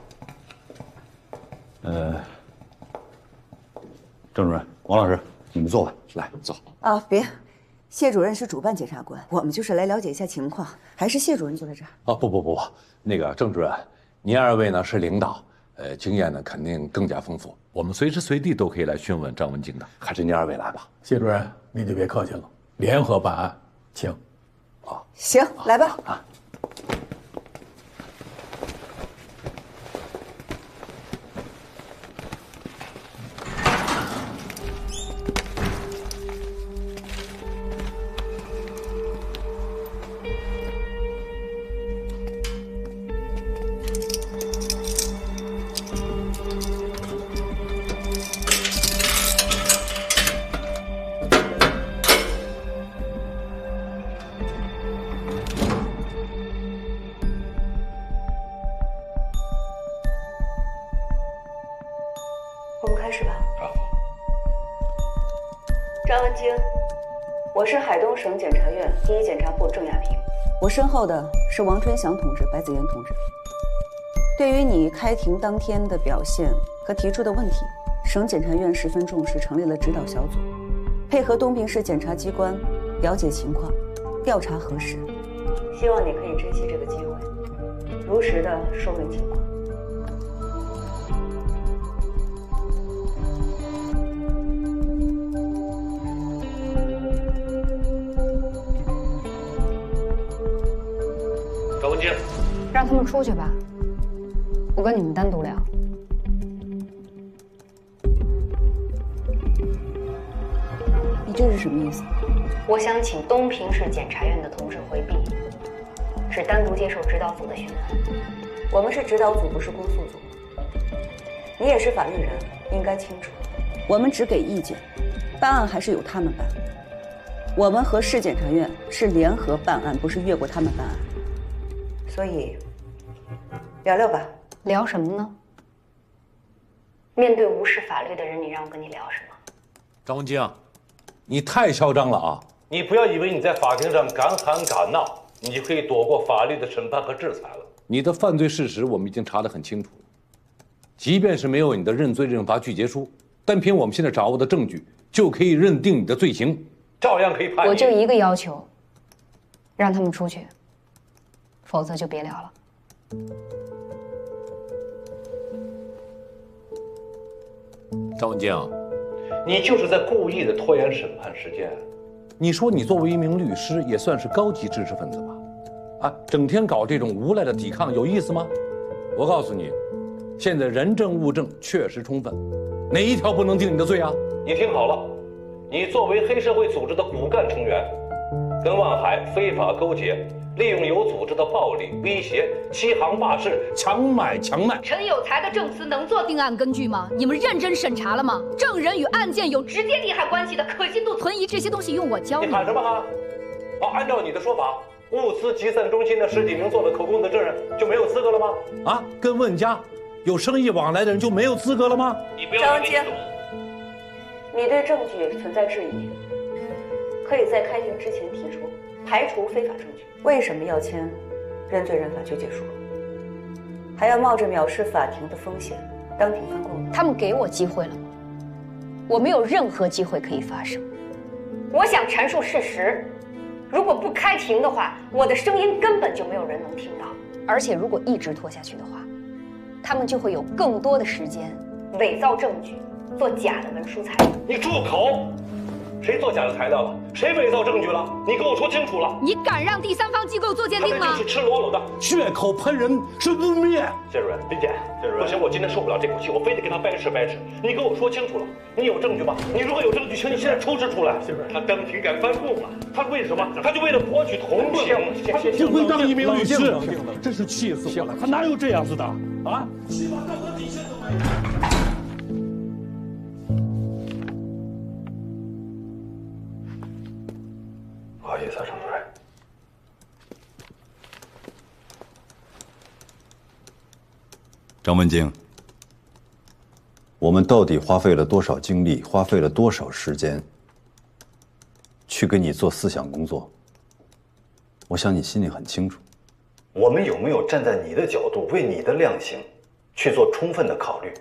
郑主任、王老师，你们坐吧，来坐。啊，别，谢主任是主办检察官，我们就是来了解一下情况，还是谢主任坐在这儿。哦，不，那个郑主任，您2位呢是领导，经验呢肯定更加丰富，我们随时随地都可以来询问张文京的。还是您二位来吧。谢主任，你就别客气了，联合办案，请。行，来吧。我们开始吧。张文京，我是海东省检察院第一检察部郑亚平，我身后的是王春祥同志、白子妍同志。对于你开庭当天的表现和提出的问题，省检察院十分重视，成立了指导小组，配合东平市检察机关了解情况，调查核实。希望你可以珍惜这个机会，如实的说明情况。张文京，让他们出去吧，我跟你们单独聊。你这是什么意思？我想请东平市检察院的同志回避，只单独接受指导组的询问。我们是指导组，不是公诉组。你也是法律人，应该清楚，我们只给意见，办案还是由他们办。我们和市检察院是联合办案，不是越过他们办案。所以，聊聊吧。聊什么呢？面对无视法律的人，你让我跟你聊什么？张文京，你太嚣张了啊！你不要以为你在法庭上敢喊敢闹，你就可以躲过法律的审判和制裁了。你的犯罪事实我们已经查得很清楚，即便是没有你的认罪认罚具结书，单凭我们现在掌握的证据，就可以认定你的罪行，照样可以判你。我就一个要求，让他们出去，否则就别聊了。张文京，你就是在故意的拖延审判时间。你说你作为一名律师，也算是高级知识分子吧？啊，整天搞这种无赖的抵抗，有意思吗？我告诉你，现在人证物证确实充分，哪一条不能定你的罪啊？你听好了，你作为黑社会组织的骨干成员，跟万海非法勾结，利用有组织的暴力威胁、欺行霸市、强买强卖。陈有才的证词能做定案根据吗？你们认真审查了吗？证人与案件有直接利害关系的，可信度存疑，这些东西用我教你。你喊什么喊？按照你的说法，物资集散中心的10几名做了口供的证人就没有资格了吗？啊，跟问家有生意往来的人就没有资格了吗？你不要张文京，你对证据存在质疑，可以在开庭之前提出，排除非法证据。为什么要签认罪认罚具结书？还要冒着藐视法庭的风险当庭翻供？他们给我机会了吗？我没有任何机会可以发声。我想阐述事实，如果不开庭的话，我的声音根本就没有人能听到。而且如果一直拖下去的话，他们就会有更多的时间伪造证据，做假的文书材料。你住口！谁做假的材料了？谁伪造证据了？你给我说清楚了！你敢让第三方机构做鉴定吗？他这就是赤裸裸的血口喷人，是污蔑。谢主任，林姐，不行，我今天受不了这口气，我非得跟他掰扯掰扯。你给我说清楚了，你有证据吗？你如果有证据，请你现在出示出来。谢主任，他当庭敢翻供了，他为什么？他就为了博取同情，他就不会当一名律师。真是气死我了！他哪有这样子的啊？起码道德底线都没有。不好意思啊，张主任。张文京，我们到底花费了多少精力，花费了多少时间，去给你做思想工作？我想你心里很清楚。我们有没有站在你的角度，为你的量刑去做充分的考虑？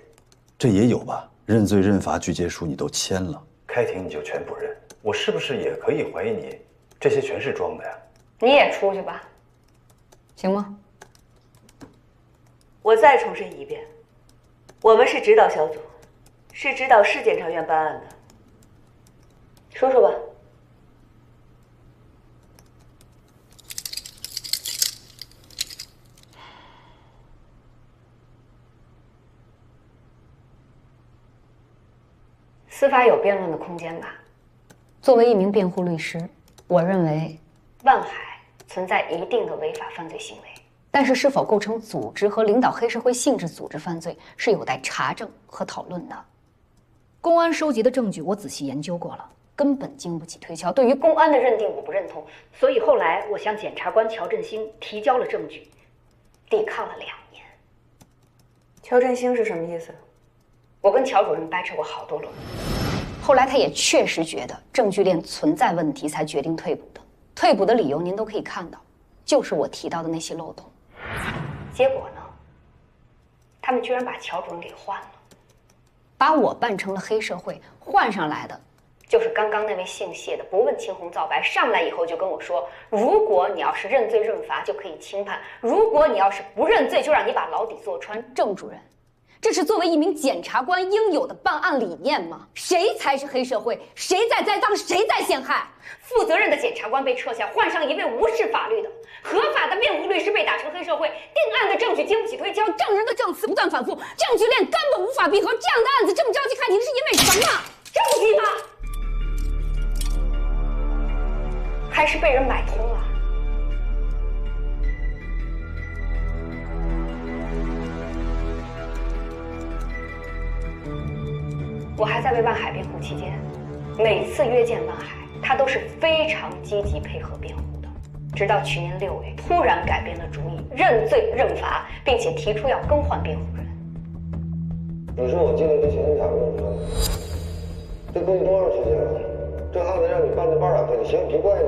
这也有吧？认罪认罚具结书你都签了，开庭你就全部认，我是不是也可以怀疑你这些全是装的呀？你也出去吧，行吗？我再重申一遍，我们是指导小组，是指导市检察院办案的。说说吧。司法有辩论的空间吧。作为一名辩护律师，我认为万海存在一定的违法犯罪行为，但是是否构成组织和领导黑社会性质组织犯罪，是有待查证和讨论的。公安收集的证据我仔细研究过了，根本经不起推敲。对于公安的认定，我不认同，所以后来我向检察官乔振兴提交了证据，抵抗了2年。乔振兴是什么意思？我跟乔主任掰扯过好多轮，后来他也确实觉得证据链存在问题，才决定退捕的。退捕的理由您都可以看到，就是我提到的那些漏洞。结果呢，他们居然把乔主任给换了，把我扮成了黑社会，换上来的就是刚刚那位姓谢的，不问青红皂白，上来以后就跟我说，如果你要是认罪认罚就可以轻判，如果你要是不认罪就让你把牢底坐穿。郑主任，这是作为一名检察官应有的办案理念吗？谁才是黑社会？谁在栽赃？谁在陷害？负责任的检察官被撤下，换上一位无视法律的合法的辩护律师，被打成黑社会。定案的证据经不起推敲，证人的证词不断反复，证据链根本无法闭合。这样的案子这么着急开庭，是因为什么？着急吗？还是被人买通了？我还在为万海辩护期间，每次约见万海，他都是非常积极配合辩护的。直到去年6月，突然改变了主意，认罪认罚，并且提出要更换辩护人。你说我进来之前你咋跟我说的？这过去多长时间了？这案子让你办的半拉可行，不怪你。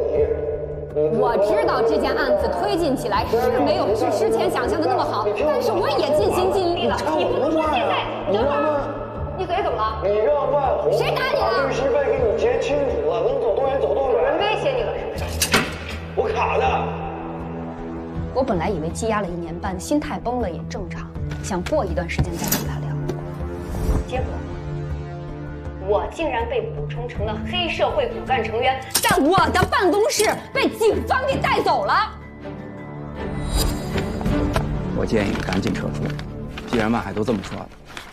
我知道这件案子推进起来是没有之前想象的那么好，但是我也尽心尽力了。你不能说现在，等会儿。你嘴怎么了？你让万红谁打你了？把律师费给你结清楚了，能走多远走多远。有人威胁你了是不是？我卡的。我本来以为积压了1年半，心态崩了也正常，想过一段时间再跟他聊。结果我竟然被补充成了黑社会骨干成员，在我的办公室被警方给带走了。我建议你赶紧撤出，既然万海都这么说了。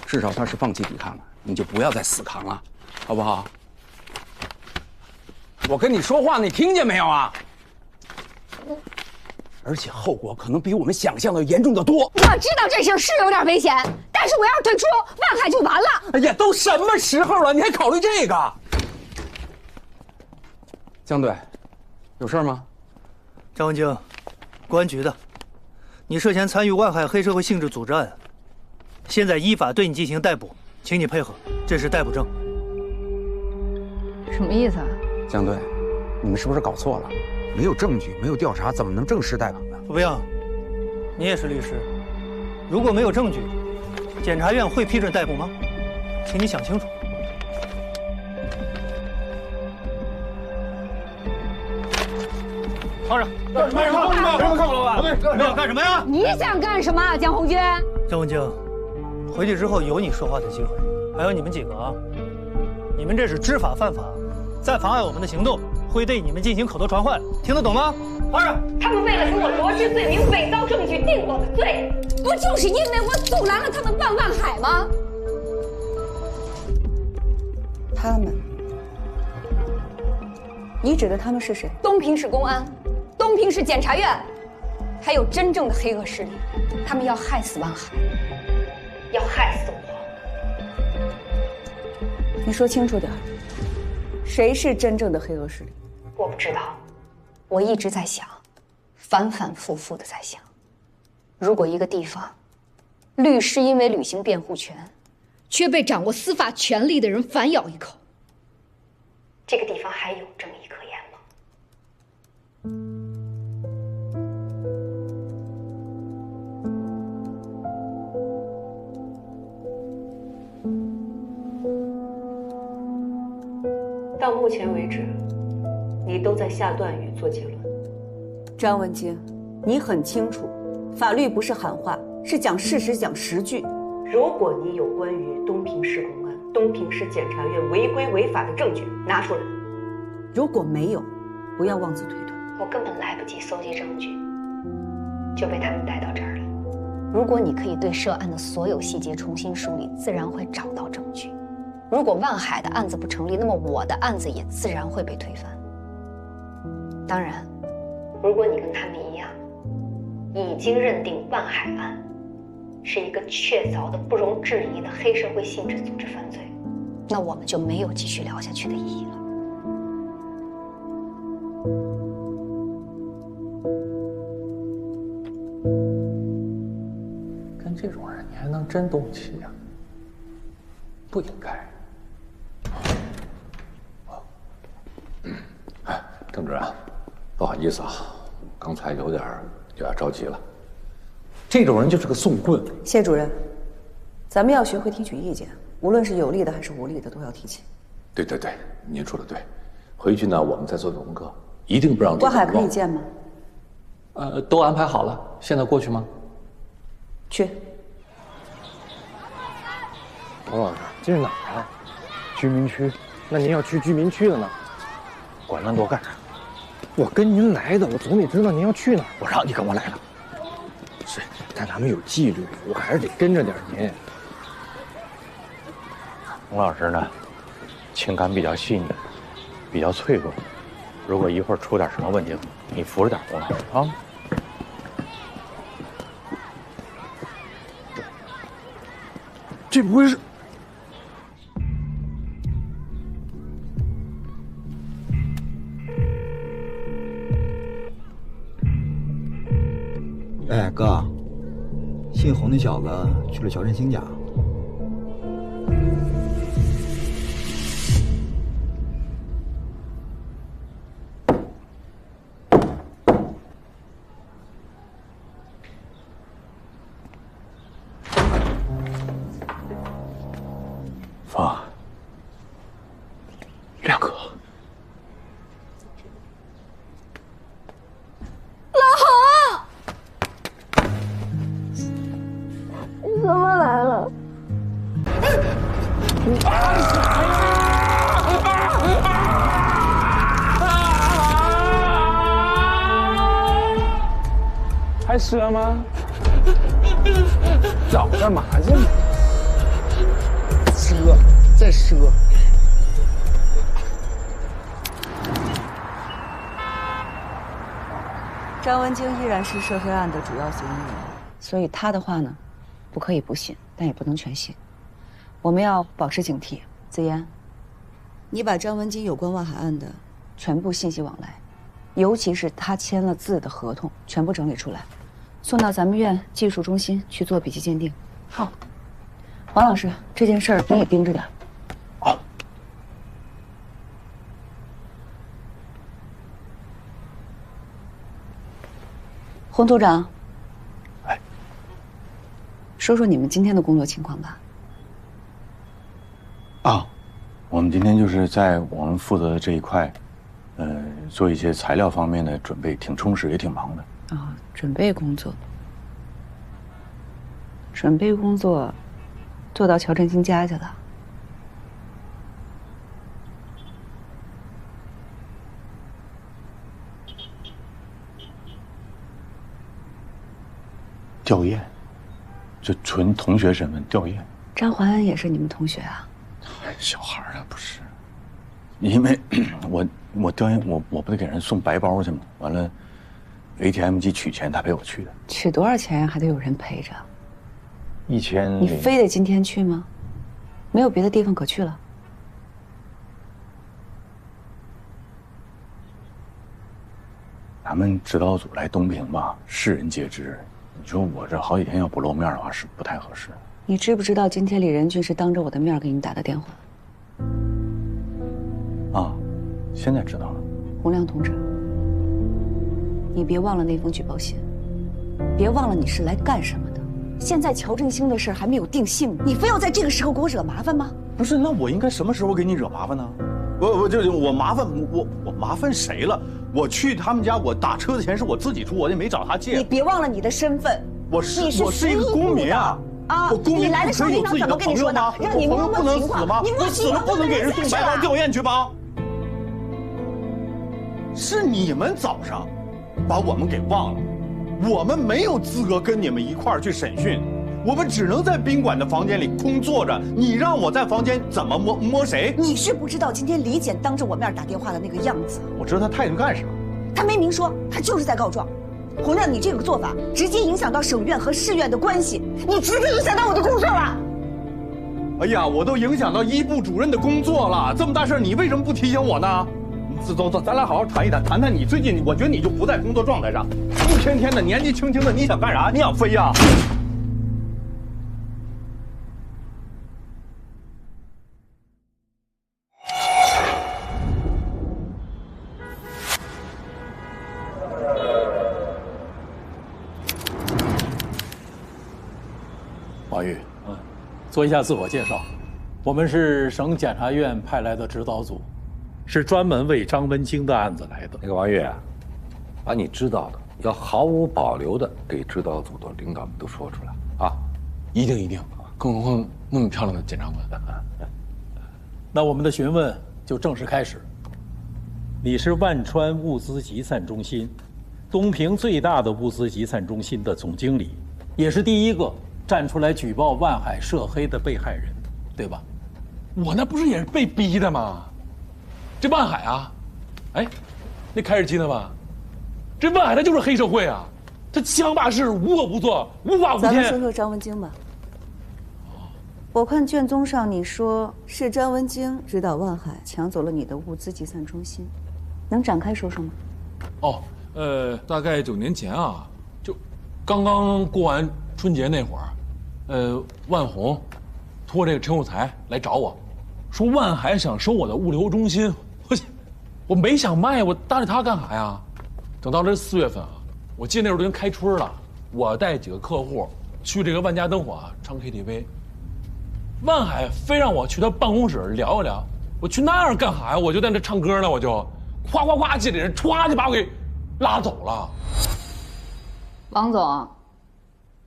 至少他是放弃抵抗了，你就不要再死扛了，好不好？我跟你说话，你听见没有啊？而且后果可能比我们想象的严重的多。我知道这事儿是有点危险，但是我要是退出，万海就完了。哎呀，都什么时候了，你还考虑这个？江队，有事吗？张文京，公安局的，你涉嫌参与万海黑社会性质组织案。现在依法对你进行逮捕，请你配合，这是逮捕证。什么意思啊？江队，你们是不是搞错了？没有证据，没有调查，怎么能正式逮捕呢？傅冰，你也是律师，如果没有证据，检察院会批准逮捕吗？请你想清楚。放上！干什么呀？别看我老板！你想干什么呀？你想干什么，江红军？江文京。回去之后有你说话的机会，还有你们几个啊，你们这是知法犯法，再妨碍我们的行动，会对你们进行口头传唤，听得懂吗？放上！他们为了给我罗织罪名、伪造证据定我的罪，不就是因为我阻拦了他们办万海吗？他们？你指的他们是谁？东平市公安、东平市检察院，还有真正的黑恶势力，他们要害死万海。要害死我！你说清楚点，谁是真正的黑恶势力？我不知道，我一直在想，反反复复的在想，如果一个地方，律师因为履行辩护权，却被掌握司法权力的人反咬一口，这个地方还有正义可言吗？到目前为止，你都在下断语做结论。张文京，你很清楚，法律不是喊话，是讲事实、讲实据。如果你有关于东平市公安、东平市检察院违规违法的证据，拿出来。如果没有，不要妄自推断。我根本来不及搜集证据，就被他们带到这儿了。如果你可以对涉案的所有细节重新梳理，自然会找到证据。如果万海的案子不成立，那么我的案子也自然会被推翻。当然，如果你跟他们一样，已经认定万海案是一个确凿的、不容置疑的黑社会性质组织犯罪，那我们就没有继续聊下去的意义了。跟这种人，你还能真动气呀？不应该。哎，郑主任，不好意思啊，刚才有点着急了。这种人就是个送棍。谢主任，咱们要学会提取意见，无论是有利的还是无利的，都要提起。对，您说的对。回去呢，我们再做做功课，一定不让这万海可以见吗？都安排好了，现在过去吗？去。董老师，这是哪儿啊？居民区。那您要去居民区的呢？管那么多干啥？我跟您来的，我总得知道您要去哪儿。我让你跟我来了。是，但咱们有纪律，我还是得跟着点您。董老师呢，情感比较细腻，比较脆弱。如果一会儿出点什么问题，你扶着点我啊。这不会是？哎，哥，姓洪那小子去了乔振兴家。风，亮哥。怎么来了？还赊吗？找干嘛去？赊，再赊。张文京依然是涉黑案的主要嫌疑人，所以他的话呢，不可以不信，但也不能全信。我们要保持警惕。子妍，你把张文京有关万海案的全部信息往来，尤其是他签了字的合同，全部整理出来，送到咱们院技术中心去做笔迹鉴定。好，王老师，这件事儿你也盯着点。好。洪组长。说说你们今天的工作情况吧。啊，我们今天就是在我们负责的这一块，做一些材料方面的准备，挺充实，也挺忙的。哦，准备工作。准备工作，做到乔振兴家去了。吊唁。就纯同学身份吊唁。张怀恩也是你们同学啊？小孩啊，不是。因为我吊唁，我不得给人送白包去吗？完了 ，ATM 机取钱，他陪我去的。取多少钱呀？还得有人陪着。1000。你非得今天去吗？没有别的地方可去了？咱们指导组来东平吧，世人皆知。你说我这好几天要不露面的话，是不太合适。你知不知道今天李仁俊是当着我的面给你打的电话？啊，现在知道了。洪亮同志，你别忘了那封举报信，别忘了你是来干什么的。现在乔振兴的事还没有定性，你非要在这个时候给我惹麻烦吗？不是，那我应该什么时候给你惹麻烦呢？我麻烦我麻烦谁了？我去他们家，我打车的钱是我自己出，我也没找他借。你别忘了你的身份，我是一个公民啊！啊！你来的时候领导怎么跟你说的？让你摸摸情况。你我死了不能给人送白毛吊唁去吧？是你们早上把我们给忘了，我们没有资格跟你们一块儿去审讯，我们只能在宾馆的房间里空坐着。你让我在房间怎么摸谁？你是不知道今天李检当着我面打电话的那个样子。我知道他态度干啥？他没明说，他就是在告状。洪亮，你这个做法直接影响到省院和市院的关系，你直接影响到我的工作了。哎呀，我都影响到一部主任的工作了，这么大事你为什么不提醒我呢？走，咱俩好好谈一谈，谈谈你最近，我觉得你就不在工作状态上，一天天的年纪轻轻的，你想干啥？你想飞呀？王玉，做一下自我介绍。我们是省检察院派来的指导组，是专门为张文京的案子来的。那个王玉，把你知道的要毫无保留的给指导组的领导们都说出来啊！一定，更何况那么漂亮的检察官。那我们的询问就正式开始。你是万川物资集散中心，东平最大的物资集散中心的总经理，也是第一个站出来举报万海涉黑的被害人，对吧？我那不是也是被逼的吗？这万海啊，哎，那凯尔基呢吧？这万海他就是黑社会啊，他欺行霸市，无恶不作，无法无天。咱们说说张文京吧。我看卷宗上你说是张文京指导万海抢走了你的物资集散中心，能展开说说吗？哦，大概9年前啊，就刚刚过完春节那会儿，万红托这个陈有才来找我，说万海想收我的物流中心，我没想卖，我搭理他干啥呀？等到这4月份啊，我记得那时候都已经开春了，我带几个客户去这个万家灯火啊唱 KTV， 万海非让我去他办公室聊一聊，我去那儿干啥呀？我就在那唱歌呢，我就夸夸夸几个人歘就把我给拉走了。王总，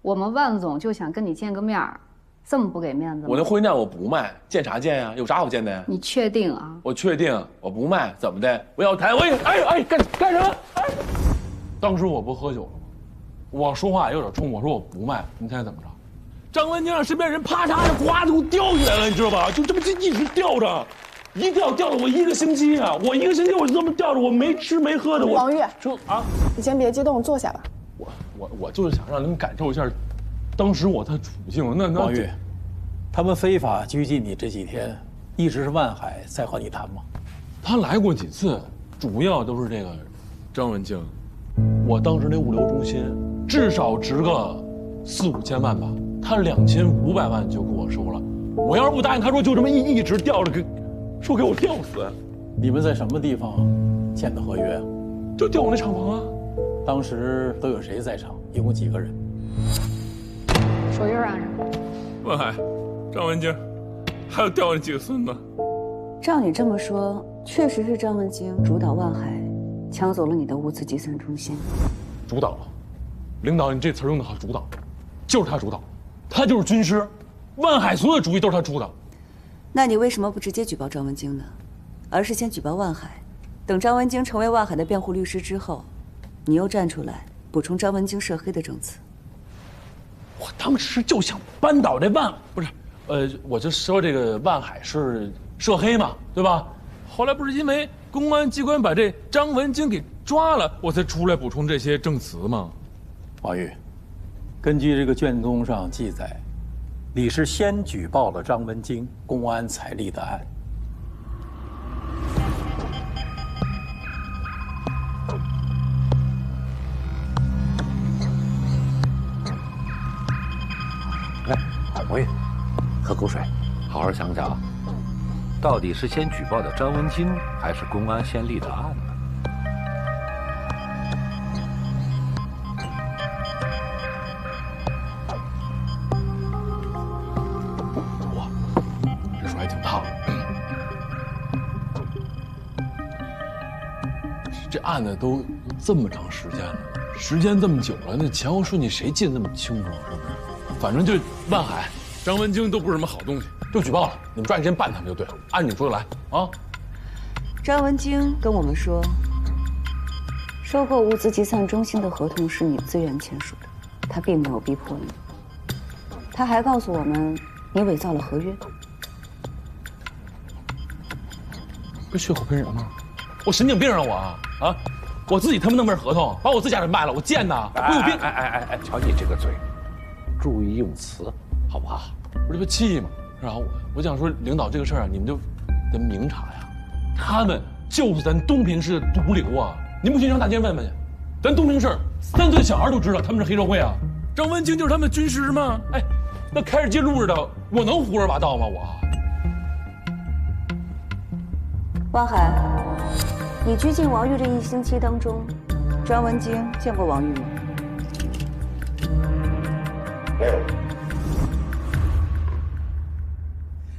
我们万总就想跟你见个面儿，这么不给面子吗？我那婚宴我不卖，见啥见呀？有啥好见的呀？你确定啊？我确定，我不卖，怎么的？我要谈，我也干什么？哎，当时我不喝酒了吗？我说话也有点冲，我说我不卖，你猜怎么着？张文京让身边人啪嚓就呱就给我吊起来了，你知道吧？就这么一直吊着，一吊了我1个星期啊！我1个星期我就这么吊着，我没吃没喝的。王玉，说啊，你先别激动，坐下吧。我就是想让你们感受一下，当时我的处境。那王玉，他们非法拘禁你这几天，一直是万海在和你谈吗？他来过几次，主要都是这个张文京。我当时那物流中心至少值个4、5千万吧，他2500万就给我收了。我要是不答应，他说就这么一直吊着，说给我吊死。你们在什么地方签的合约啊？就吊我那厂房啊。当时都有谁在场？一共几个人？手印啊！万海、张文京，还有吊我那几个孙子。照你这么说，确实是张文京主导万海抢走了你的物资集散中心。主导，领导，你这词用得好，主导，就是他主导，他就是军师，万海所有主意都是他出的。那你为什么不直接举报张文京呢？而是先举报万海，等张文京成为万海的辩护律师之后，你又站出来补充张文京涉黑的证词。我当时就想扳倒这不是，我就说这个万海是涉黑嘛，对吧？后来不是因为公安机关把这张文京给抓了，我才出来补充这些证词吗？王玉，根据这个卷宗上记载，你是先举报了张文京，公安才立的案。王玉，喝口水，好好想想啊，到底是先举报的张文京，还是公安先立的案呢？哇，这水还挺烫。这案子都这么长时间了，时间这么久了，那前后顺序谁记得那么清楚？是不是？反正就万海、张文京都不是什么好东西，就举报了。你们抓紧时间办他们就对了，按你们说的来啊。张文京跟我们说，收购物资集散中心的合同是你自愿签署的，他并没有逼迫你。他还告诉我们，你伪造了合约。不血口喷人吗？我神经病啊我啊！我自己他妈弄份合同，把我自家人卖了，我贱呐！我有病！哎，瞧你这个嘴，注意用词，好不好？不是这不气吗？是吧？我想说，领导这个事儿啊，你们就得明察呀。他们就是咱东平市的毒瘤啊！你们去上大街问问去，咱东平市3岁小孩都知道他们是黑社会啊。张文京就是他们军师吗？哎，那开着街路的，我能胡说八道吗？汪海，你拘禁王玉这1星期当中，张文京见过王玉吗？没有。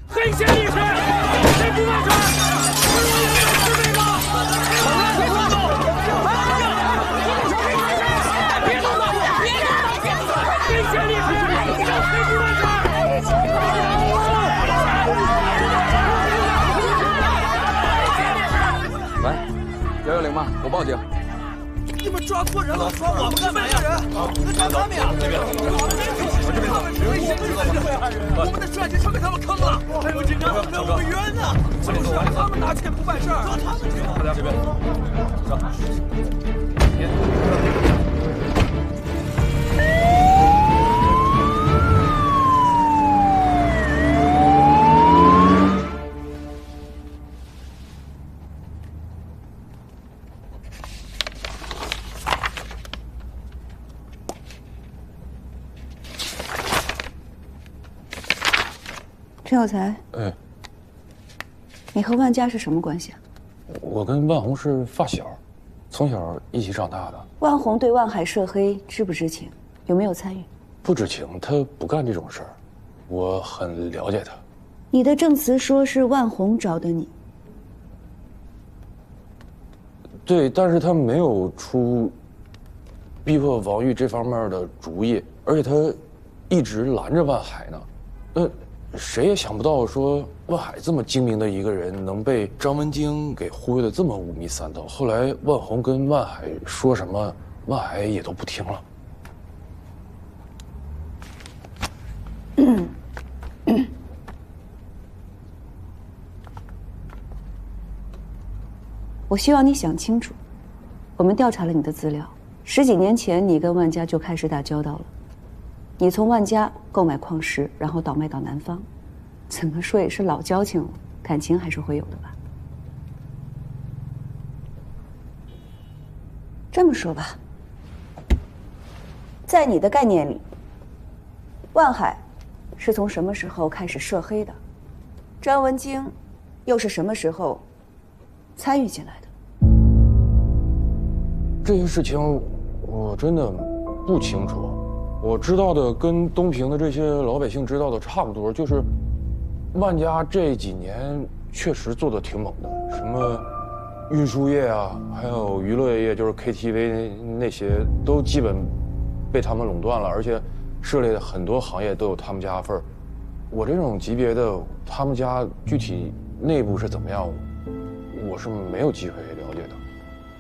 黑线历史，谁不外传？是这个。别动！别动！黑线历史，谁不外传？喂，110吗？我报警。你们抓错人了，抓我们干嘛呀？你们抓他们呀？这边，我们的帅气全被他们坑了。还有警察，我们冤呐！就是他们拿钱不办事儿，抓他们去。这边，陈有才，哎，你和万家是什么关系啊？我跟万红是发小，从小一起长大的。万红对万海涉黑知不知情？有没有参与？不知情，他不干这种事儿，我很了解他。你的证词说是万红找的你。对，但是他没有出逼迫王玉这方面的主意，而且他一直拦着万海呢。谁也想不到说万海这么精明的一个人，能被张文京给忽悠的这么5迷3道。后来万红跟万海说什么，万海也都不听了。我希望你想清楚，我们调查了你的资料，10几年前你跟万家就开始打交道了。你从万家购买矿石，然后倒卖到南方，怎么说也是老交情了，感情还是会有的吧？这么说吧，在你的概念里，万海是从什么时候开始涉黑的？张文京又是什么时候参与进来的？这些事情我真的不清楚。我知道的跟东平的这些老百姓知道的差不多，就是万家这几年确实做的挺猛的，什么运输业啊，还有娱乐业，就是 KTV 那些都基本被他们垄断了，而且涉猎的很多行业都有他们家份儿。我这种级别的，他们家具体内部是怎么样，我是没有机会了解的。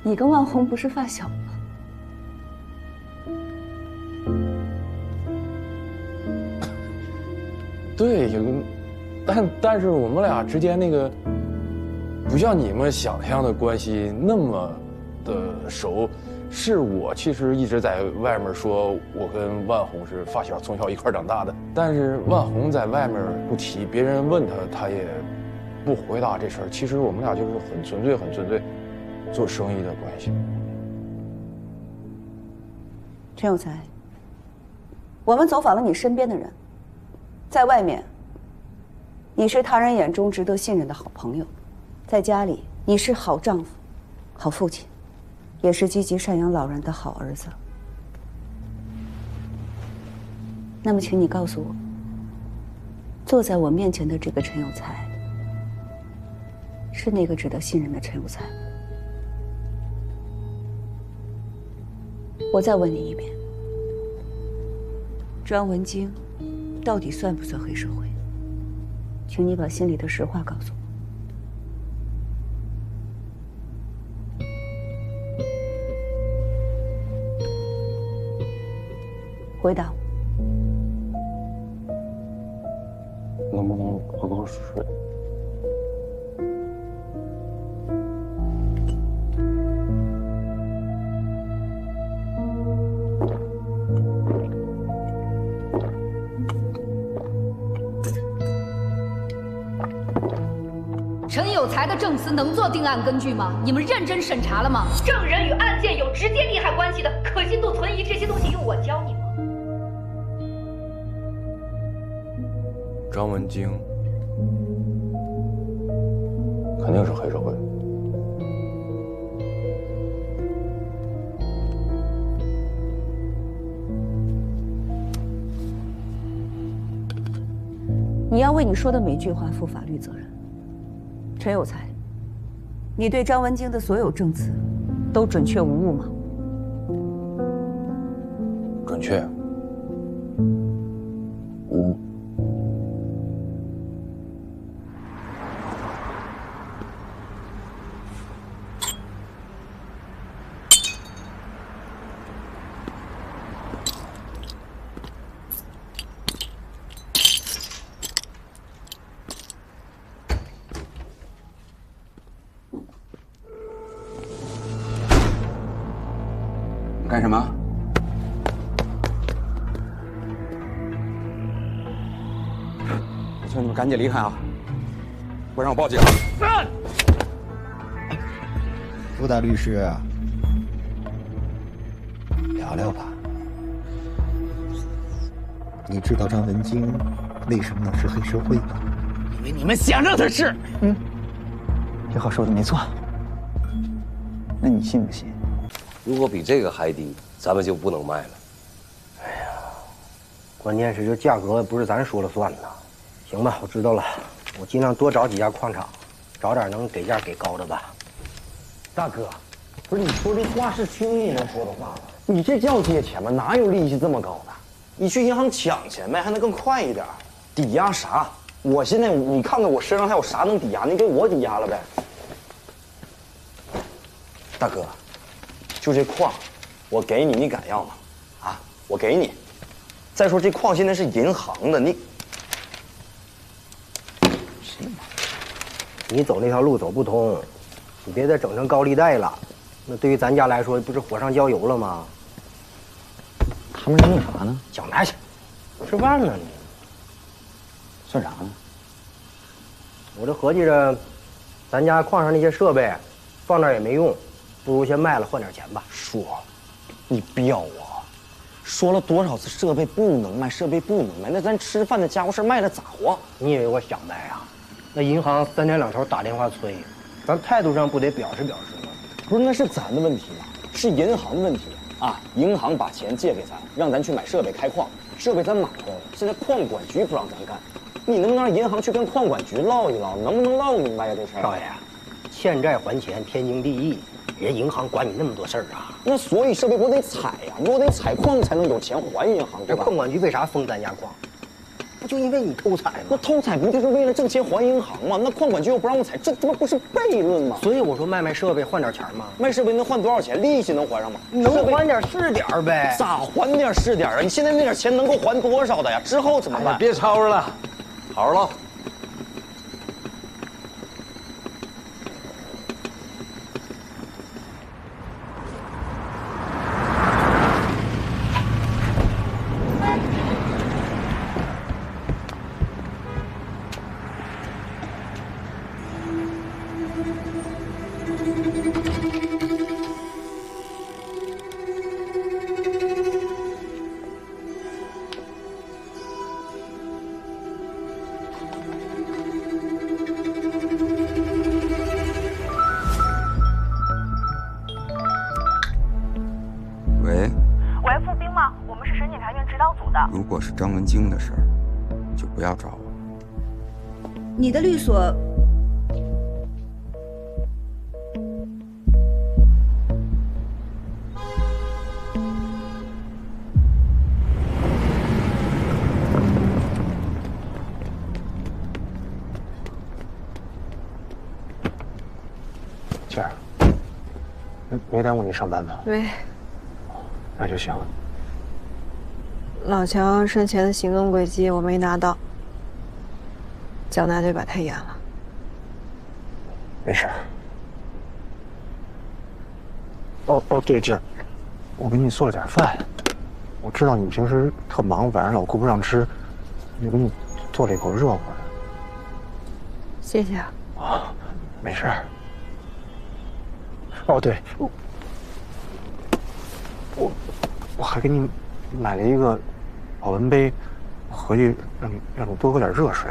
你跟万红不是发小吗？对，但是我们俩之间那个，不像你们想象的关系那么的熟。是我其实一直在外面说，我跟万红是发小，从小一块长大的。但是万红在外面不提，别人问他，他也不回答这事儿。其实我们俩就是很纯粹做生意的关系。陈有才，我们走访了你身边的人，在外面，你是他人眼中值得信任的好朋友；在家里，你是好丈夫、好父亲，也是积极赡养老人的好儿子。那么，请你告诉我，坐在我面前的这个陈有才，是那个值得信任的陈有才？我再问你一遍，张文京到底算不算黑社会？请你把心里的实话告诉我。回答我。能不能喝口水？陈有才的证词能做定案根据吗？你们认真审查了吗？证人与案件有直接利害关系的，可信度、存疑这些东西用我教你吗？张文京肯定是黑社会。你要为你说的每句话负法律责任。陈有才，你对张文京的所有证词都准确无误吗？准确。无误。干什么？我劝你们赶紧离开啊，不然我报警。傅大律师，聊聊吧。你知道张文京为什么能是黑社会吗？因为你们想让他是。这话说的没错。那你信不信？如果比这个还低，咱们就不能卖了。哎呀，关键是这价格不是咱说了算呐。行吧，我知道了，我尽量多找几家矿场，找点能给价给高的吧。大哥，不是你说这话是轻易能说的话吗？你这叫借钱吗？哪有利息这么高的？你去银行抢钱呗，还能更快一点。抵押啥？我现在你看看我身上还有啥能抵押？你给我抵押了呗。大哥。就这矿，我给你，你敢要吗？啊，我给你。再说这矿现在是银行的，你你走那条路走不通，你别再整成高利贷了。那对于咱家来说，不是火上浇油了吗？他们是弄啥呢？讲来去，吃饭呢你。算啥呢？我这合计着，咱家矿上那些设备，放那儿也没用。不如先卖了换点钱吧。说，你彪啊！说了多少次设备不能卖，设备不能卖，那咱吃饭的家伙事卖了咋活？你以为我想卖啊？那银行3天2头打电话催，咱态度上不得表示表示吗？不是，那是咱的问题吗？是银行的问题啊！银行把钱借给咱，让咱去买设备开矿，设备咱买了，现在矿管局不让咱干，你能不能让银行去跟矿管局唠一唠？能不能唠明白呀？这事儿，少爷，欠债还钱天经地义。人银行管你那么多事儿啊？那所以设备我得采呀，我得采矿才能有钱还银行，对吧？这矿管局为啥封咱家矿？不就因为你偷采吗？那偷采不就是为了挣钱还银行吗？那矿管局又不让我采，这他妈不是悖论吗？所以我说卖设备换点钱嘛。卖设备能换多少钱？利息能还上吗？能还点是点呗。咋还点是点啊？你现在那点钱能够还多少的呀？之后怎么办？别吵吵了，好好唠。如果是张文京的事儿，就不要找我。你的律所没耽误你上班吧？没。那就行。老乔生前的行踪轨迹我没拿到，缴纳对吧？太严了。没事。哦，对，静儿，我给你做了点饭。我知道你平时特忙，晚上老顾不上吃，我给你做了一口热乎的。谢谢啊。啊，没事。哦，对，我还给你买了一个保温杯，我合计让你多喝点热水。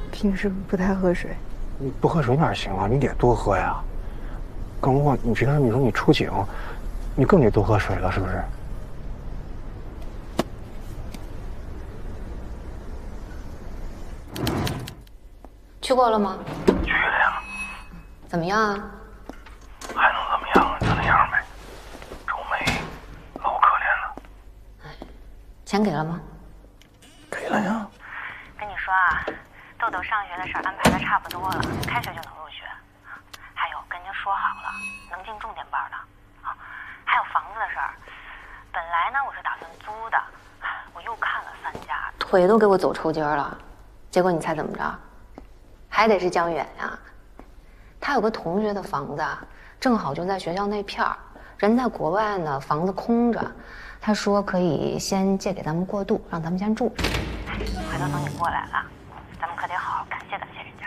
平时不太喝水。你不喝水哪行啊？你得多喝呀。更何况你平时你说你出警，你更得多喝水了，是不是？去过了吗？去了呀。怎么样啊？还能怎么样？就那样呗。周梅老可怜了。钱给了吗？给了呀。跟你说啊，豆豆上学的事儿安排的差不多了，开学就能入学。还有跟您说好了，能进重点班的啊。还有房子的事儿，本来呢我是打算租的，我又看了3家，腿都给我走抽筋了。结果你猜怎么着？还得是江远呀。他有个同学的房子，正好就在学校那片儿，人在国外呢，房子空着。他说可以先借给咱们过渡，让咱们先住。回头等你过来了，咱们可得好好感谢感谢人家。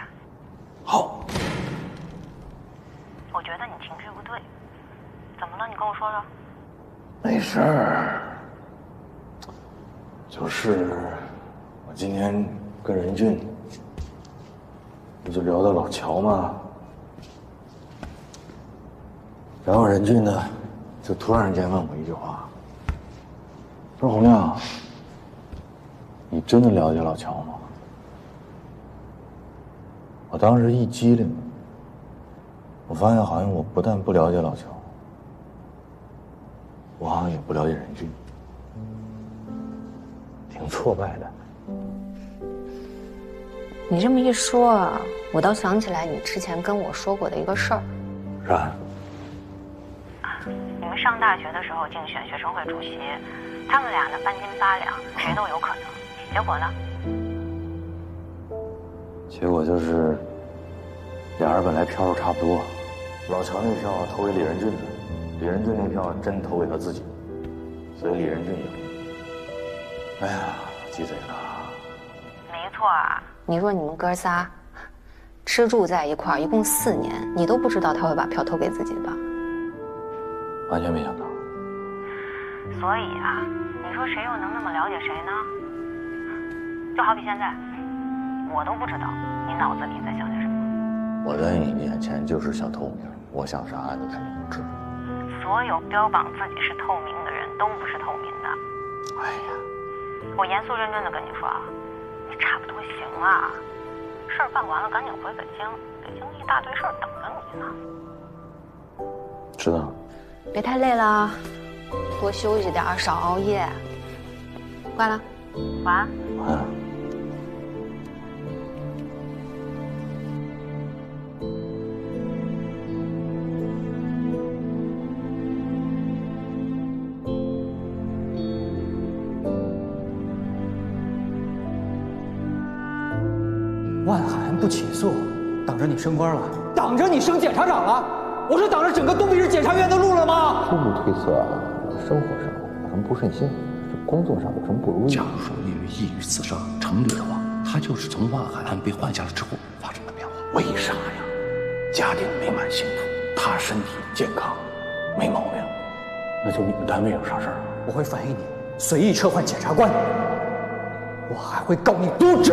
好。我觉得你情绪不对，怎么了？你跟我说说。没事儿，就是我今天跟任俊，不就聊到老乔吗？然后任俊呢，就突然间问我一句话，说：“洪亮，你真的了解老乔吗？”我当时一激灵，我发现好像我不但不了解老乔，我好像也不了解任俊，挺挫败的。你这么一说啊，我倒想起来你之前跟我说过的一个事儿。啥？你们上大学的时候竞选学生会主席，他们俩呢半斤八两，谁都有可能。结果呢？结果就是俩人本来票数差不多，老乔那票投给李仁俊的，李仁俊那票真投给他自己，所以李仁俊赢。哎呀，鸡贼了。没错啊。你说你们哥仨吃住在一块儿，一共4年，你都不知道他会把票投给自己吧？完全没想到。所以啊，你说谁又能那么了解谁呢？就好比现在，我都不知道你脑子里在想些什么。我在你面前就是小透明，我想啥你肯定不知道。所有标榜自己是透明的人都不是透明的。哎呀，我严肃认真的跟你说啊，你差不多行了，事儿办完了赶紧回北京，北京一大堆事儿等着你呢。知道了。别太累了，多休息点，少熬夜。挂了。晚安。晚安。万寒不起诉，等着你升官了，等着你升检察长了。我是挡着整个东北市检察院的路了吗？初步推测啊，生活上有什么不顺心，这工作上有什么不如意。假如说因为抑郁自杀成立的话，他就是从万海案被换下了之后发生的变化。为啥呀？家庭美满幸福，他身体健康，没毛病。那就你们单位有啥事儿？我会反映你随意撤换检察官，我还会告你渎职。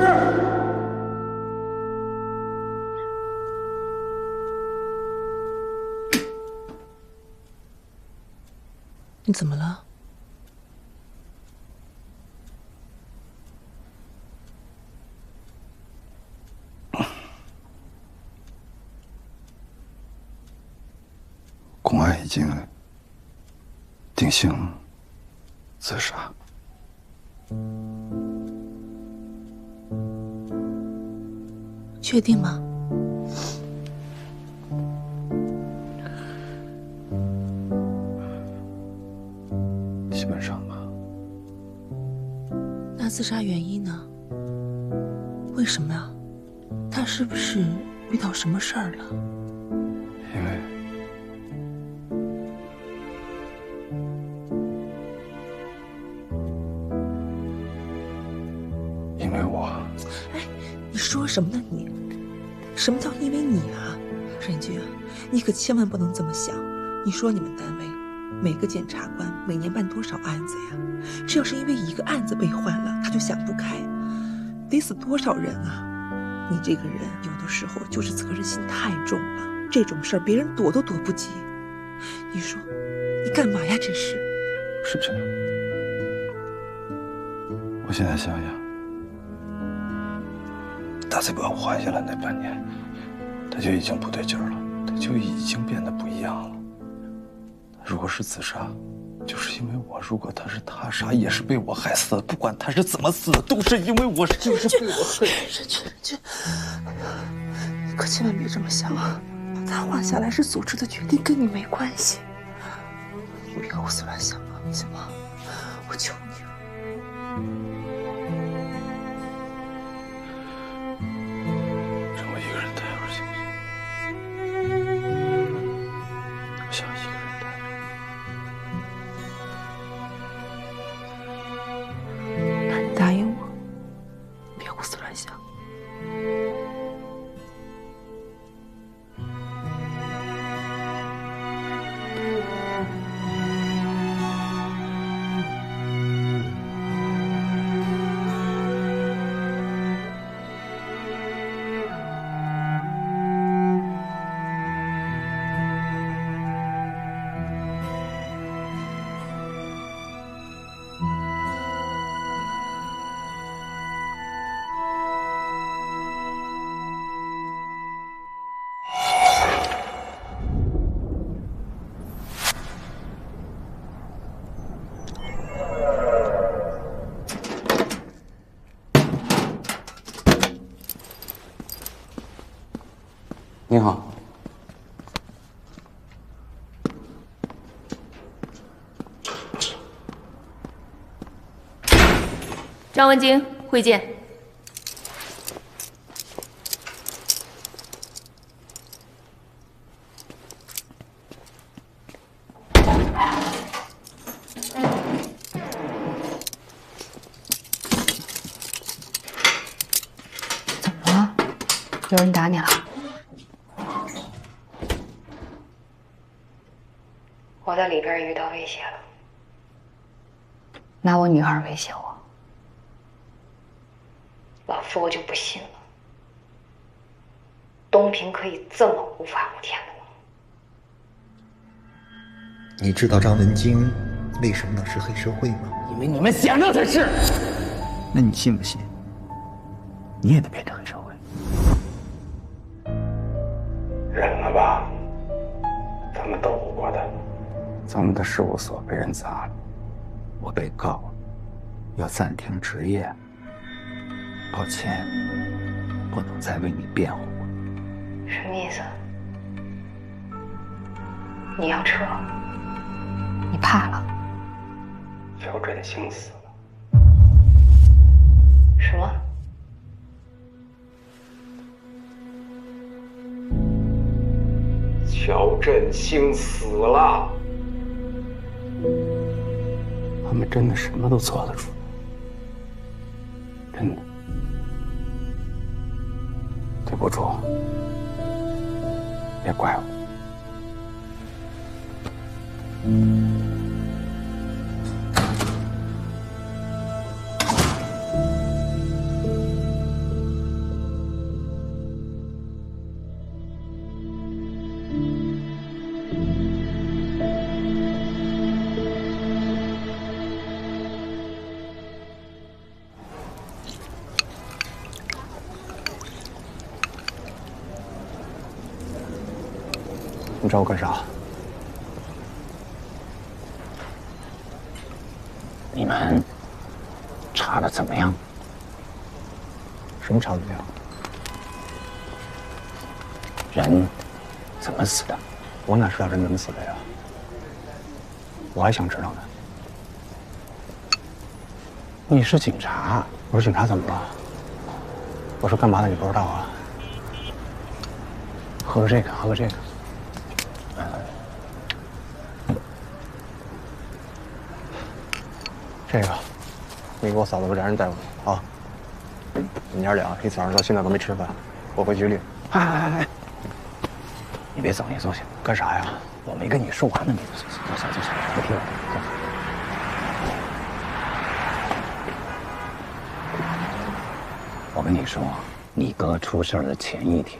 你怎么了？公安已经定性自杀。确定吗？本上吧。那自杀原因呢？为什么呀？他是不是遇到什么事儿了？因为我……哎，你说什么呢你？什么叫因为你啊？任军啊，你可千万不能这么想。你说你们单位每个检察官每年办多少案子呀？这要是因为一个案子被换了，他就想不开，得死多少人啊？你这个人有的时候就是责任心太重了，这种事儿别人躲都躲不及。你说你干嘛呀？这是？是不是？我现在想想，他才把我换下来那半年，他就已经不对劲儿了，他就已经变得不一样了。如果是自杀，就是因为我；如果他是他杀，也是被我害死的。不管他是怎么死的，都是因为我，就是被我害。任军，你可千万别这么想啊！把他换下来是组织的决定，跟你没关系。你别胡思乱想啊，行吗？我求你了。让我一个人待会儿行不行？我想一个人待着。那你答应我，别胡思乱想。你好，张文京会见。怎么了？有人打你了？我在里边遇到威胁了，拿我女儿威胁我。老夫我就不信了，东平可以这么无法无天的吗？你知道张文京为什么能是黑社会吗？因为你们想让他是。那你信不信？你也得变成黑社会。忍了吧，咱们斗不过他。咱们的事务所被人砸了，我被告，要暂停执业。抱歉，不能再为你辩护。什么意思？你要撤？你怕了？乔振兴死了。什么？乔振兴死了。他们真的什么都做得出，真的。对不住，别怪我。你找我干啥？你们查的怎么样？什么查怎么样？人怎么死的？我哪知道人怎么死的呀？我还想知道呢。你是警察？我说警察怎么了？我说干嘛的你不知道啊？喝个这个，喝个这个。这个，你给我嫂子俩人带过去啊。你娘俩一早上到现在都没吃饭，我回局里。哎，你别走，你坐下。干啥呀？我没跟你说完呢，你坐下，别听我。坐下。我跟你说，你哥出事的前一天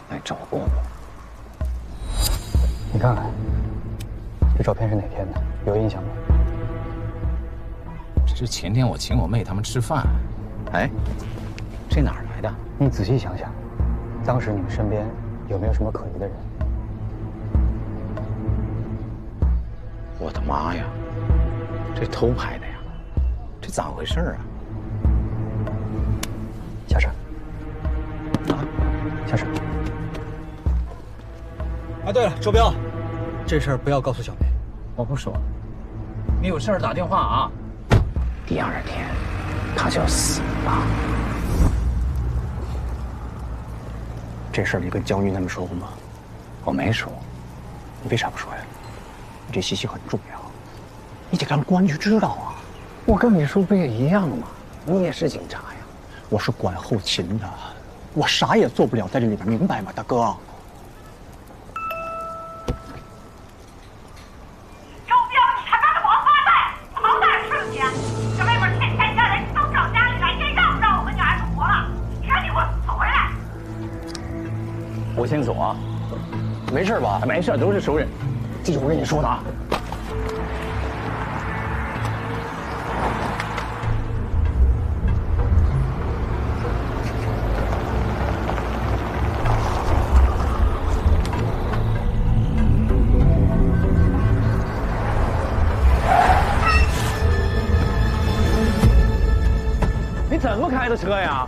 来找过我。你看看，这照片是哪天的？有印象吗？这是前天我请我妹他们吃饭。哎，这哪儿来的？你仔细想想，当时你们身边有没有什么可疑的人？我的妈呀，这偷拍的呀，这咋回事啊？下山。啊，下山。哎，对了，周彪，这事儿不要告诉小梅。我不说，你有事儿打电话啊。第二天，他就死了。这事儿你跟将军他们说过吗？我没说。你为啥不说呀？你这信息很重要，你得让公安局知道啊。我跟你说不也一样吗？你也是警察呀。我是管后勤的，我啥也做不了在这里边，明白吗，大哥？周彪，你他妈的王八蛋！好大事情！这外面天天家人都找家里来，这让不让我们女孩子活了？你赶紧给我走回来！我先走啊，没事吧？没事，都是熟人。记住我跟你说的啊。你怎么开的车呀？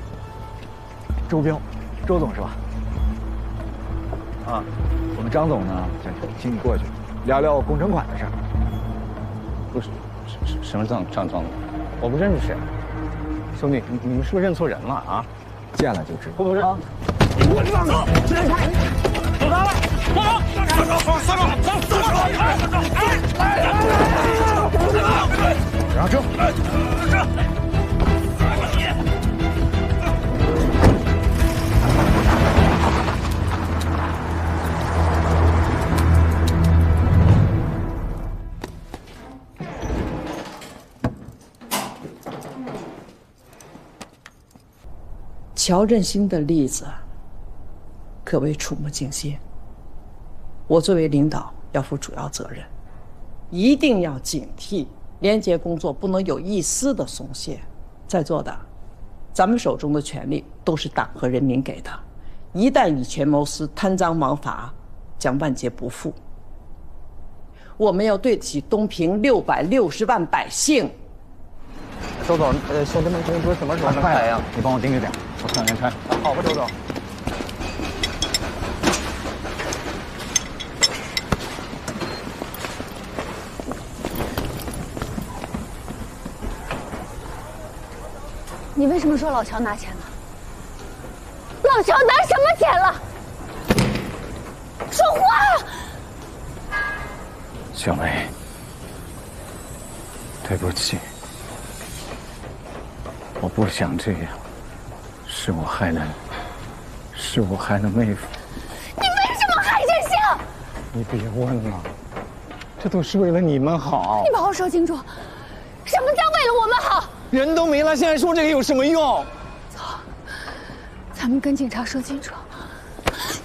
周彪，周总是吧？啊，我们张总呢，想请你过去聊聊工程款的事儿。不是，什么张总？我不认识。兄弟，你们是不是认错人了啊？见了就知道。不是啊，我知道。走，现在开，走他了，走，让车，乔振兴的例子可谓触目惊心。我作为领导要负主要责任，一定要警惕廉洁工作不能有一丝的松懈。在座的，咱们手中的权力都是党和人民给的，一旦以权谋私、贪赃枉法，将万劫不复。我们要对得起东平660万百姓。周总，兄弟们工资什么时候能开呀？你帮我盯着点，我看看开。好吧，周总。你为什么说老乔拿钱了？老乔拿什么钱了？说话！小梅，对不起。我不想这样，是我害了妹夫。你为什么害振兴？你别问了，这都是为了你们好。你把话说清楚，什么叫为了我们好？人都没了，现在说这个有什么用？走，咱们跟警察说清楚。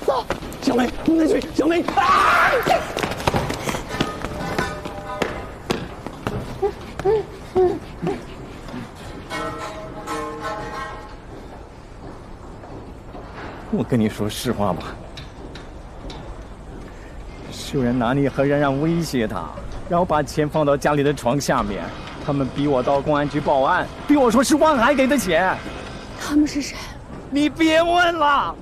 走，小梅，你回去，小梅。啊！我跟你说实话吧，秀然拿你和冉冉威胁他，然后把钱放到家里的床下面。他们逼我到公安局报案，逼我说是万海给的钱。他们是谁？你别问了，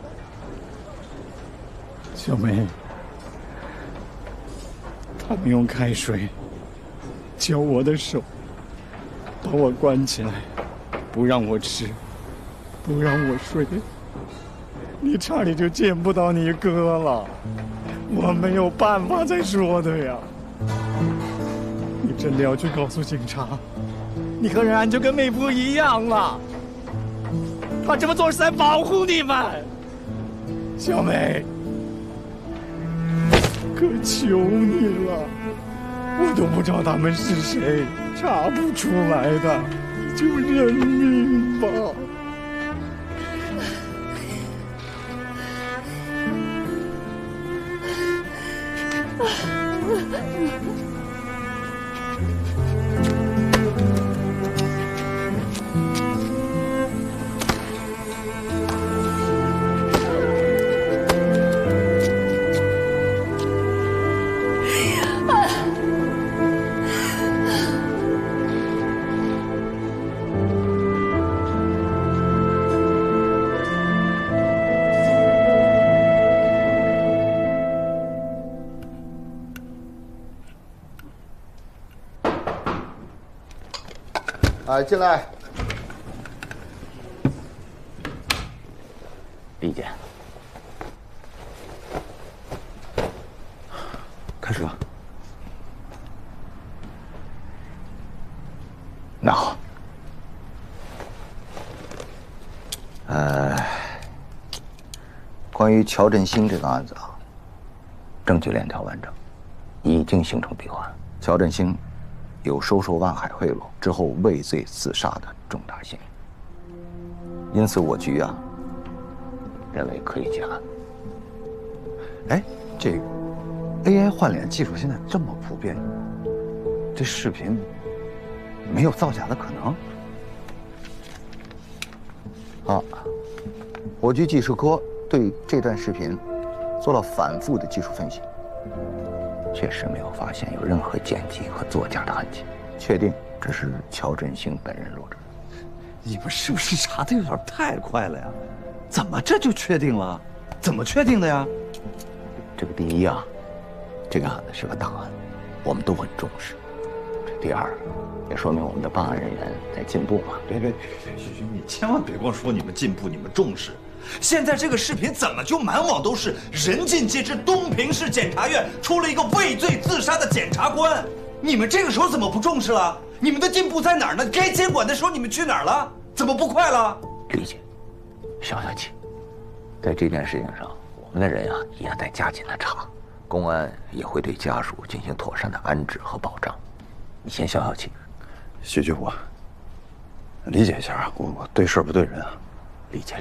小梅。他们用开水浇我的手，把我关起来，不让我吃，不让我睡，你差点就见不到你哥了。我没有办法再说的呀。你真的要去告诉警察，你和任安就跟妹夫一样了。他这么做是在保护你们，小美。可求你了，我都不知道他们是谁，查不出来的，你就认命吧。进来。李姐，开始吧。那好。关于乔振兴这个案子啊，证据链条完整，已经形成闭环。乔振兴有收受万海贿赂之后畏罪自杀的重大嫌疑，因此我局啊认为可以结案。哎，这个 AI 换脸技术现在这么普遍，这视频没有造假的可能？好，我局技术科对这段视频做了反复的技术分析，确实没有发现有任何剪辑和作假的痕迹，确定这是乔振兴本人录制。你们是不是查的有点太快了呀？怎么这就确定了？怎么确定的呀？这个第一啊，这个案子是个大案，我们都很重视。这第二，也说明我们的办案人员在进步嘛。别，你千万别光说你们进步，你们重视。现在这个视频怎么就满网都是？人尽皆知，东平市检察院出了一个畏罪自杀的检察官，你们这个时候怎么不重视了？你们的进步在哪儿呢？该监管的时候你们去哪儿了？怎么不快了？理解，消消气。在这件事情上，我们的人啊也在加紧的查，公安也会对家属进行妥善的安置和保障。你先消消气。徐局部，理解一下啊，我对事不对人啊。理解。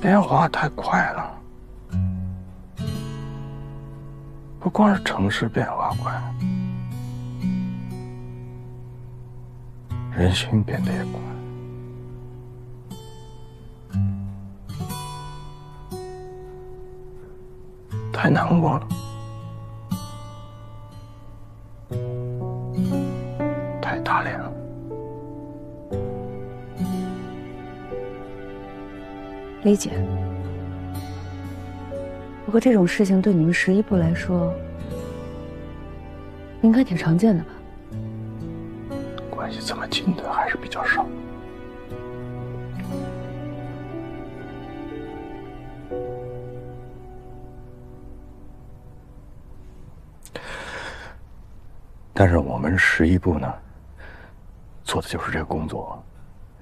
变化太快了，不光是城市变化快，人心变得也快。太难过了，太打脸了。理解。不过这种事情对你们11部来说，应该挺常见的吧？关系这么近的还是比较少。但是我们11部呢，做的就是这个工作。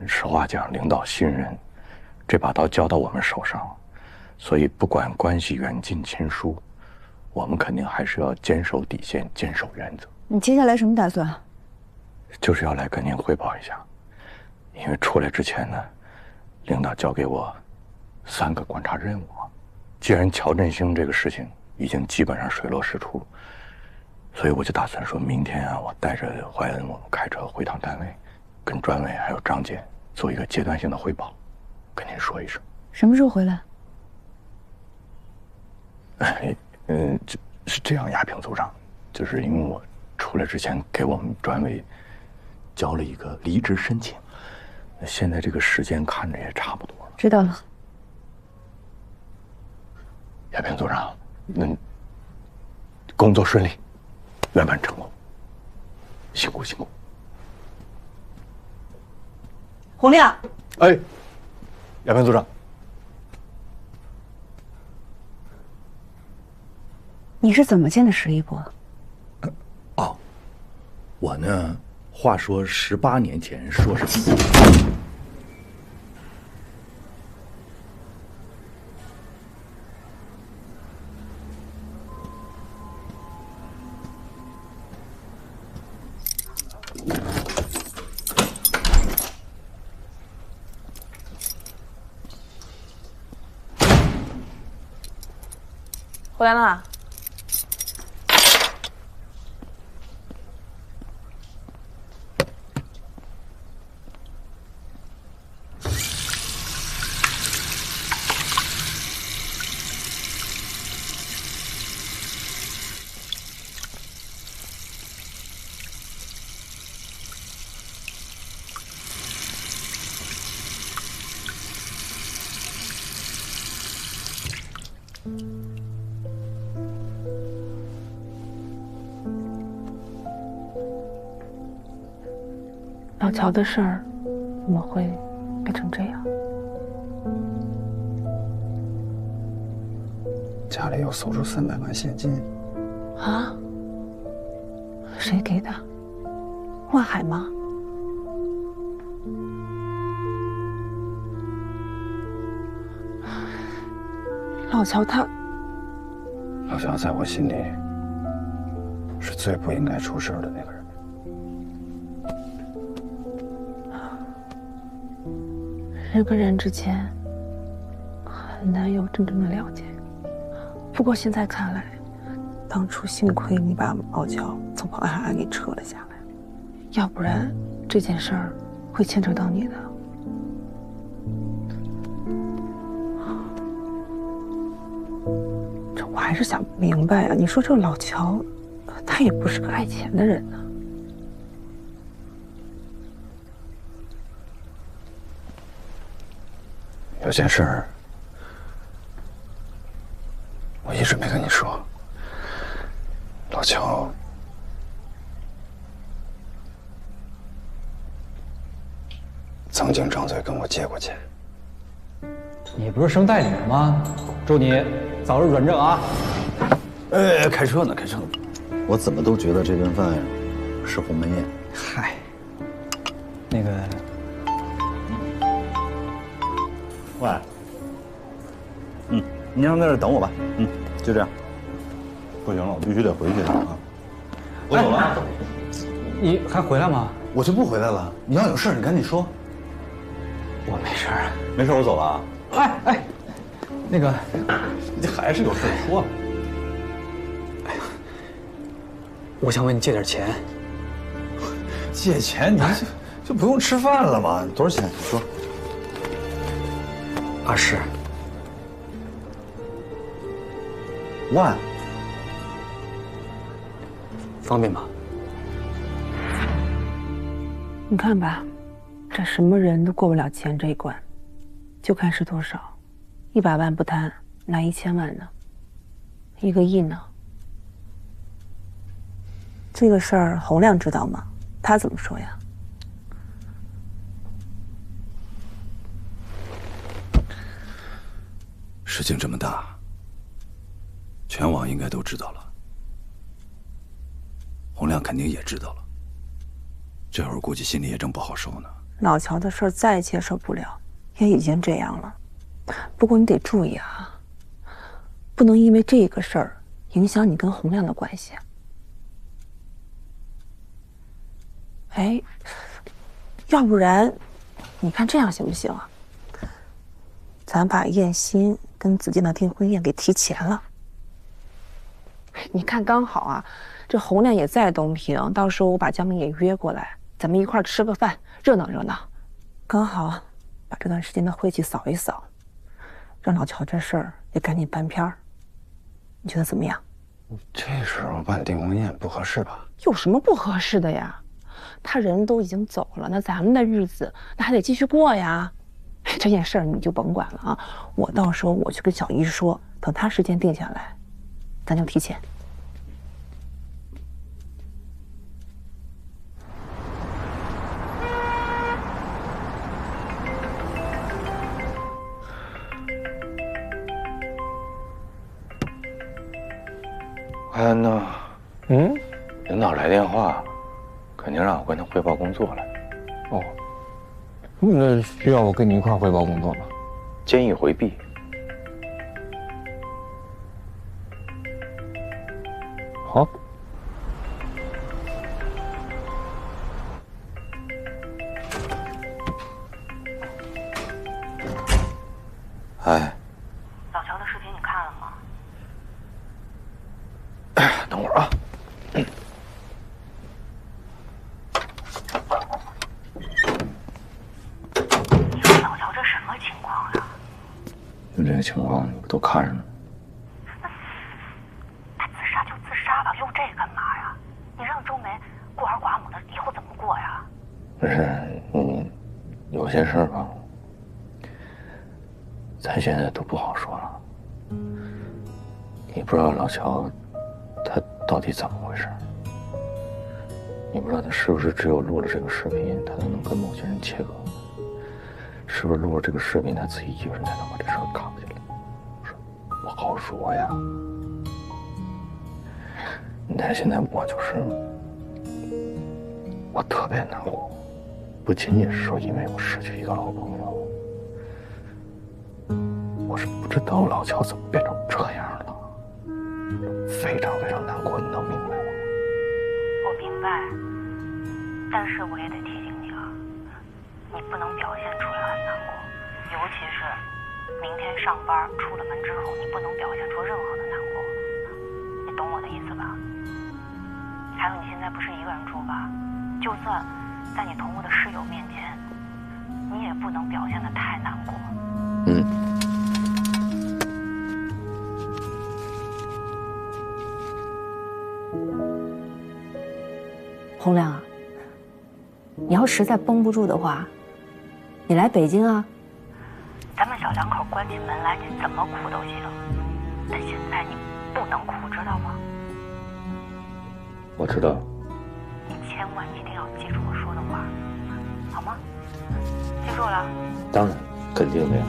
实话讲，领导信任。这把刀交到我们手上，所以不管关系远近亲疏，我们肯定还是要坚守底线，坚守原则。你接下来什么打算？就是要来跟您汇报一下，因为出来之前呢，领导交给我3个观察任务。既然乔振兴这个事情已经基本上水落石出，所以我就打算说明天啊，我带着怀恩，我们开车回趟单位，跟专委还有张姐做一个阶段性的汇报。跟您说一声，什么时候回来？是这样，亚平组长，就是因为我出来之前给我们专委交了一个离职申请，现在这个时间看着也差不多了。知道了。亚平组长，工作顺利，圆满成功，辛苦辛苦。洪亮，哎，亚平组长，你是怎么进的十一部？哦，我呢，话说18年前，说是。回来了。老乔的事儿怎么会变成这样？家里又搜出300万现金。啊？谁给的？万海吗？老乔他，老乔在我心里是最不应该出事的那个人。人跟人之间很难有真正的了解。不过现在看来，当初幸亏你把老乔从黄海岸给撤了下来，要不然这件事儿会牵扯到你的。这我还是想不明白啊！你说这老乔，他也不是个爱钱的人呢。有件事儿，我一直没跟你说。老乔曾经张嘴跟我借过钱。你不是升代理了吗？祝你早日转正啊！哎，开车呢，开车呢。我怎么都觉得这顿饭是鸿门宴。嗨，那个。喂，你让在这等我吧。就这样。不行了，我必须得回去啊！我走了。你还回来吗？我就不回来了。你要有事你赶紧说。我没事儿，没事，我走了啊。哎，那个，你还是有事说。哎呀，我想问你借点钱。借钱？你就不用吃饭了吗？多少钱？你说。20万，方便吗？你看吧，这什么人都过不了钱这一关，就看是多少。100万不谈，拿1000万呢？1个亿呢？这个事儿洪亮知道吗？他怎么说呀？事情这么大，全网应该都知道了，洪亮肯定也知道了，这会儿估计心里也正不好受呢。老乔的事儿再接受不了，也已经这样了。不过你得注意啊，不能因为这个事儿影响你跟洪亮的关系。哎，要不然，你看这样行不行啊？咱把燕欣跟子健的订婚宴给提前了。你看刚好啊，这洪亮也在东平，到时候我把江明也约过来，咱们一块儿吃个饭，热闹热闹。刚好把这段时间的晦气扫一扫，让老乔这事儿也赶紧翻篇儿。你觉得怎么样？这时候办订婚宴不合适吧？有什么不合适的呀？他人都已经走了，那咱们的日子那还得继续过呀。这件事儿你就甭管了啊，我到时候我去跟小姨说，等他时间定下来，咱就提前。怀安呢？领导来电话，肯定让我跟他汇报工作了。哦，那需要我跟你一块汇报工作吗？建议回避。好。哎，老乔的视频你看了吗？等会儿啊。你说老乔这什么情况呀？就这个情况，你不都看着呢？他自杀就自杀吧，用这干嘛呀？你让周梅孤儿寡母的以后怎么过呀？不是，有些事儿吧，咱现在都不好说了。你不知道老乔他到底怎么回事，你不知道他是不是只有录了这个视频，他才能跟某些人切割，是不是录了这个视频他自己一个人才能把这事儿扛下来？不好说呀。但现在我特别难过，不仅仅是说因为我失去一个老朋友，我是不知道老乔怎么变成这样了，非常非常难过，你能明白吗？我明白，但是我也得提醒你啊，你不能表现出来很难过，尤其是明天上班出了门之后，你不能表现出任何的难过，你懂我的意思吧？还有，你现在不是一个人住吧？就算在你同屋的室友面前，你也不能表现得太难过。洪亮啊，你要实在绷不住的话，你来北京啊。咱们小两口关起门来，你怎么哭都行，但现在你不能哭，知道吗？我知道。你千万一定要记住我说的话，好吗？记住了。当然，肯定的呀。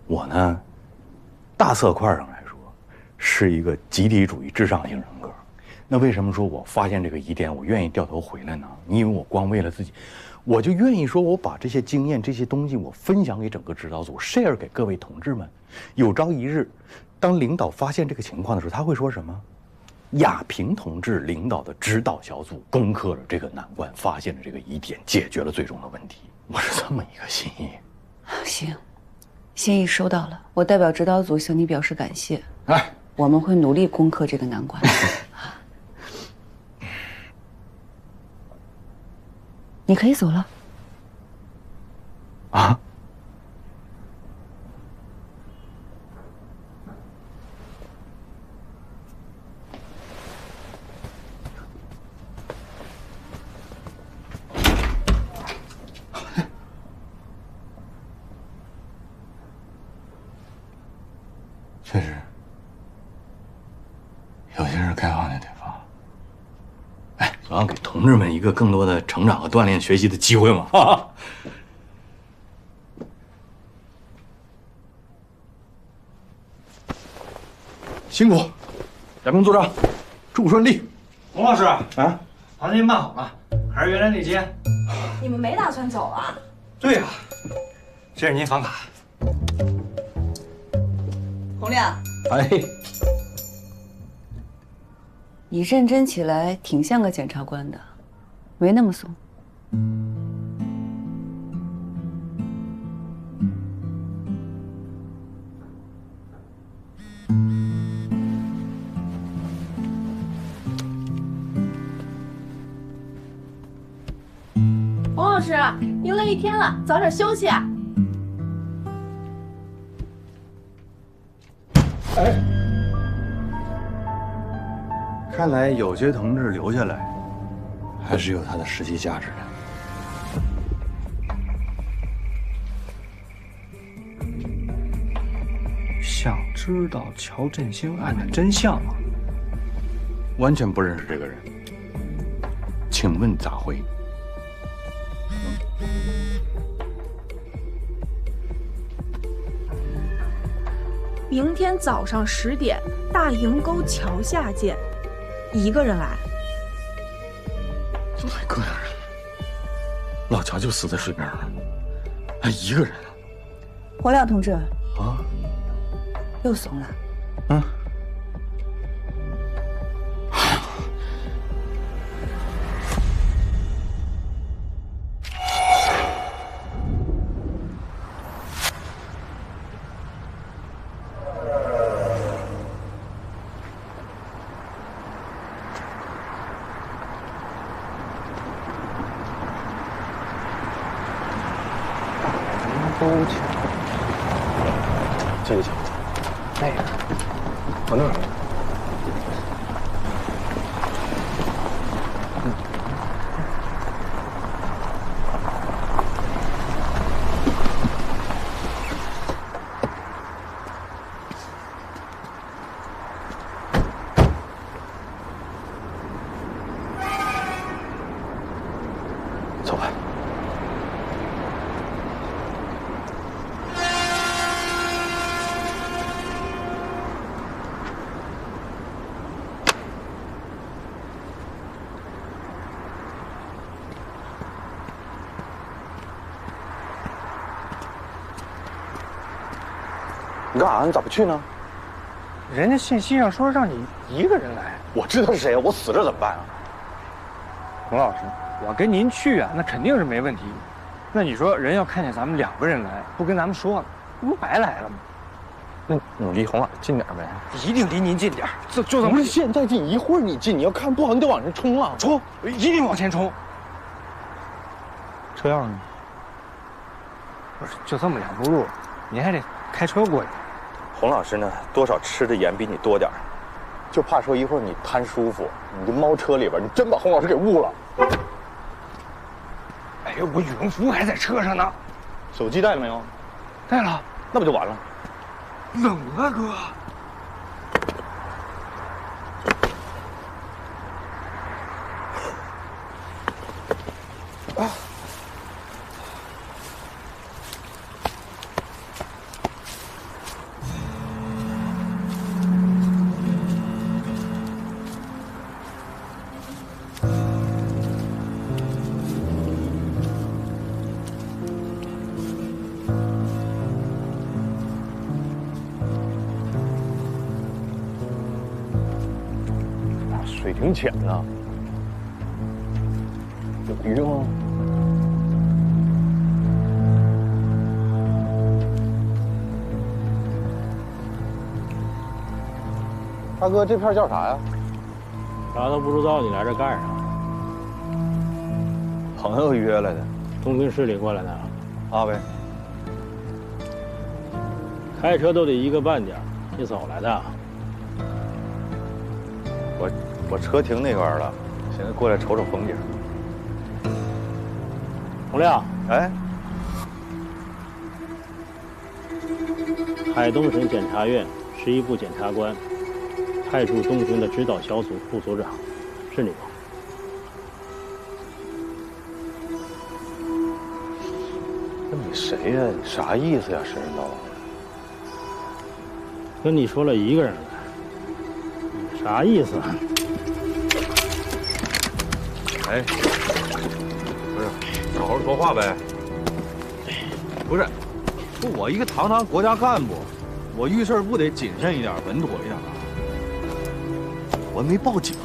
我呢，大色块上来说，是一个集体主义至上型人格。那为什么说我发现这个疑点，我愿意掉头回来呢？你以为我光为了自己，我就愿意说我把这些经验、这些东西，我分享给整个指导组 ，share 给各位同志们。有朝一日，当领导发现这个情况的时候，他会说什么？亚平同志领导的指导小组攻克了这个难关，发现了这个疑点，解决了最终的问题。我是这么一个心意。行，心意收到了，我代表指导组向你表示感谢。哎，我们会努力攻克这个难关。你可以走了。啊？确实，有些事该放就得放。哎，总要给同志们一个更多的成长和锻炼、学习的机会嘛。哈哈。辛苦，亚平组长，祝顺利。洪老师啊，房间办好了，还是原来那间。你们没打算走啊？对呀，这是您房卡。洪亮，哎，你认真起来挺像个检察官的，没那么怂。洪老师，您累一天了，早点休息啊。哎，看来有些同志留下来，还是有它的实际价值的。知道乔振兴案的真相吗？完全不认识这个人。请问咋回？明天早上10点，大营沟桥下见。一个人来？就他一个人，老乔就死在水边了，还一个人。洪亮同志，啊，又怂了。嗯。沟桥，这个桥，那个，往那儿。走吧。你干啥？你咋不去呢？人家信息上说让你一个人来。我知道是谁，我死这怎么办啊？洪老师，我跟您去啊，那肯定是没问题。那你说人要看见咱们2个人来，不跟咱们说了，不白来了吗？那你离洪老师近点呗。一定离您近点，就这么。不是现在近，一会儿你近，你要看不好，你得往前冲啊！冲，一定往前冲。车样呢？不是，就这么2步路，您还得开车过去。洪老师呢，多少吃的盐比你多点儿，就怕说一会儿你贪舒服，你就猫车里边，你真把洪老师给误了。哎呀，我羽绒服还在车上呢。手机带了没有？带了。那不就完了？冷啊，哥。啊。水挺浅的，有鱼吗？大哥，这片叫啥呀？啥都不知道，你来这干啥？朋友约来的，东平市里过来的。阿伟，开车都得1个半点，你早来的？我车停那边了，现在过来瞅瞅风景。洪亮，哎，海东省检察院11部检察官，派驻东平的指导小组副组长，是你吗？那你谁呀？你啥意思呀？神神叨叨的。跟你说了1个人来，你啥意思啊？哎，不是，好好说话呗。不是，我一个堂国家干部，我遇事不得谨慎一点、稳妥一点啊？我没报警，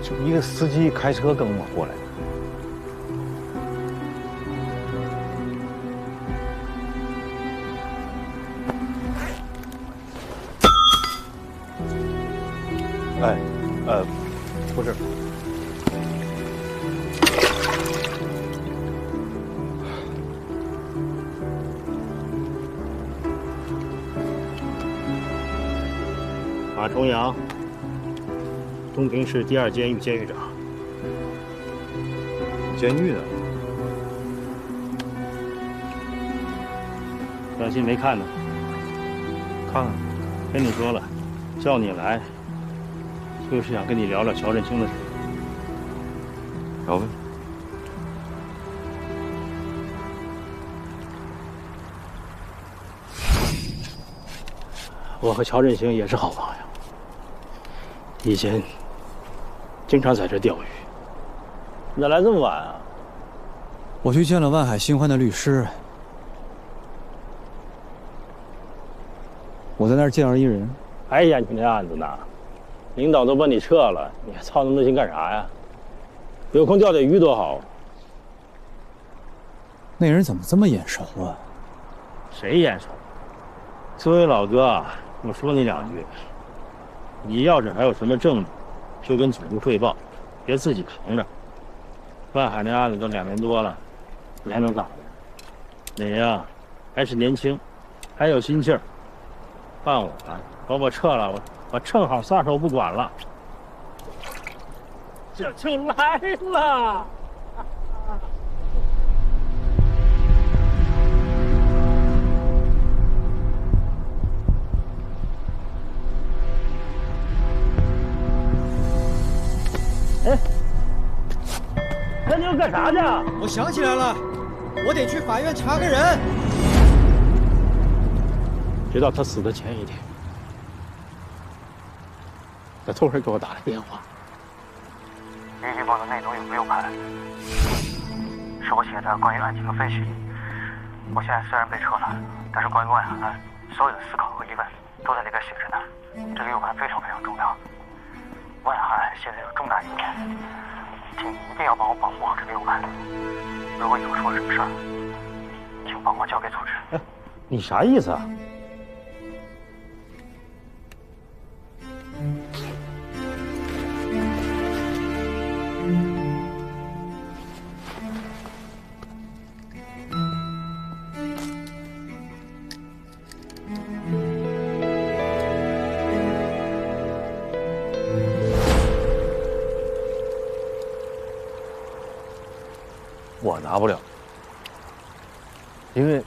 就一个司机开车跟我过来的。哎，不是，马重阳，东平市第2监狱监狱长。监狱的。短信没看呢，看看。跟你说了，叫你来，就是想跟你聊聊乔振兴的事。聊呗。我和乔振兴也是好朋友，以前经常在这钓鱼。你咋来这么晚啊？我去见了万海新欢的律师，我在那儿见着一人。还研究那案子呢？领导都把你撤了，你还操那么多心干啥呀？有空钓钓鱼多好。那人怎么这么眼熟啊？谁眼熟？作为老哥，我说你两句，你要是还有什么证据，就跟组织汇报，别自己扛着。万海那案子都2年多了，你还能咋的？你呀，还是年轻，还有心气儿。办我把我撤了，我正好撒手不管了。这就来了。哎，那你要干啥去？我想起来了，我得去法院查个人。直到他死的前一天，他突然给我打了电话。笔记本的内容有没有看？是我写的关于案情的分析。我现在虽然被撤了，但是关于万海所有的思考和疑问都在里边写着呢。这个 U 盘非常非常重要。万海现在有重大疑点，请你一定要帮我保护好这个 U 盘。如果以后出了什么事儿，请帮我交给组织。你啥意思啊？我拿不了，因为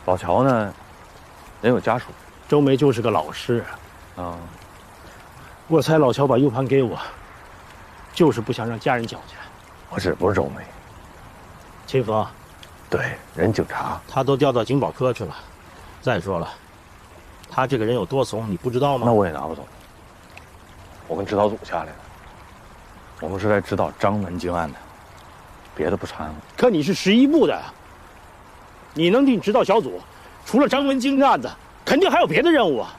老乔呢，人有家属。周梅就是个老师啊。我猜老乔把 U 盘给我，就是不想让家人搅进来。不是周梅，秦峰。对，人警察。他都调到警保科去了。再说了，他这个人有多怂，你不知道吗？那我也拿不走。我跟指导组下来的，我们是来指导张文京案的。别的不掺和。可你是11部的呀，你能进指导小组，除了张文京的案子，肯定还有别的任务啊。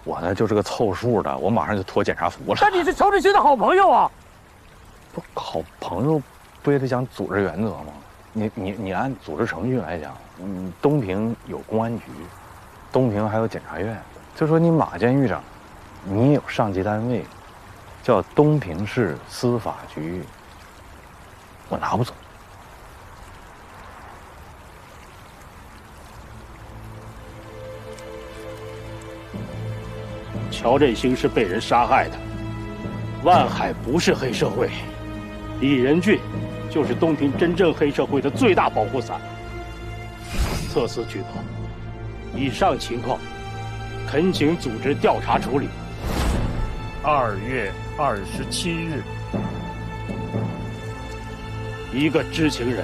我呢就是个凑数的，我马上就脱检查服了。但你是乔振兴的好朋友啊。不，好朋友不也得讲组织原则吗？你按组织程序来讲，东平有公安局，东平还有检察院。就说你马监狱长，你也有上级单位，叫东平市司法局。我拿不走。乔振兴是被人杀害的，万海不是黑社会，李仁俊就是东平真正黑社会的最大保护伞。特此举报，以上情况，恳请组织调查处理。2月27日。一个知情人。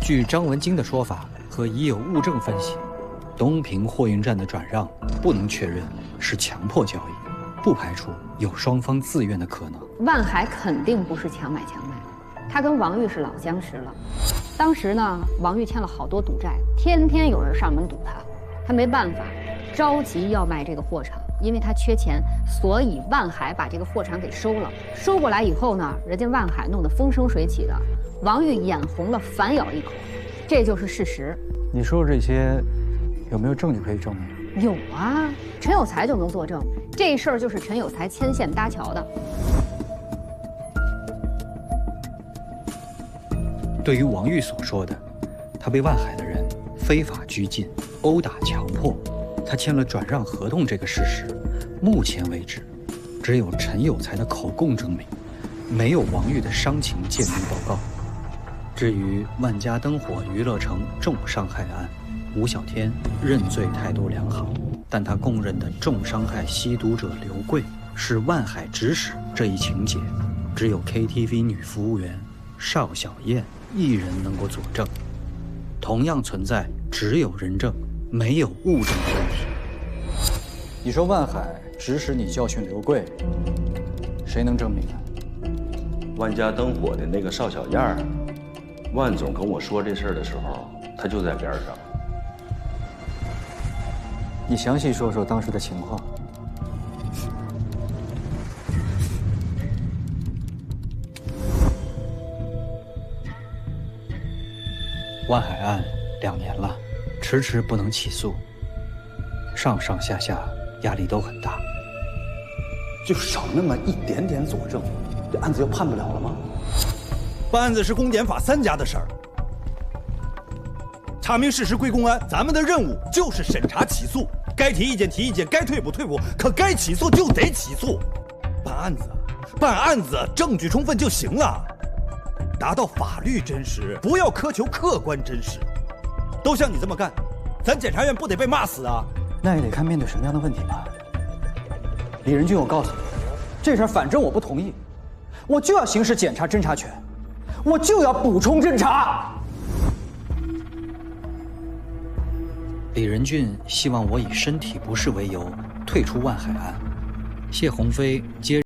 据张文京的说法和已有物证分析，东平货运站的转让不能确认是强迫交易，不排除有双方自愿的可能。万海肯定不是强买强卖，他跟王玉是老相识了。当时呢，王玉欠了好多赌债，天天有人上门堵他，他没办法，着急要卖这个货场，因为他缺钱，所以万海把这个货场给收了。收过来以后呢，人家万海弄得风生水起的，王玉眼红了，反咬一口，这就是事实。你说这些，有没有证据可以证明？有啊，陈有才就能作证，这事儿就是陈有才牵线搭桥的。对于王玉所说的，他被万海的人非法拘禁、殴打、强迫，他签了转让合同这个事实，目前为止，只有陈有才的口供证明，没有王玉的伤情鉴定报告。至于万家灯火娱乐城重伤害案，吴小天认罪态度良好，但他供认的重伤害吸毒者刘贵是万海指使这一情节，只有 KTV 女服务员邵小燕一人能够佐证，同样存在只有人证没有物证的问题。你说万海指使你教训刘贵，谁能证明啊？万家灯火的那个邵小燕儿，万总跟我说这事儿的时候，他就在边上。你详细说说当时的情况。万海案2年了，迟迟不能起诉，上上下下压力都很大。就少那么一点点佐证，这案子就判不了了吗？办案子是公检法3家的事儿，查明事实归公安，咱们的任务就是审查起诉，该提意见提意见，该退补退补，可该起诉就得起诉。办案子证据充分就行了，达到法律真实，不要苛求客观真实。都像你这么干，咱检察院不得被骂死啊？那也得看面对什么样的问题吧。李仁俊，我告诉你，这事儿反正我不同意，我就要行使检察侦查权，我就要补充侦查。李仁俊希望我以身体不适为由退出万海案，谢鸿飞接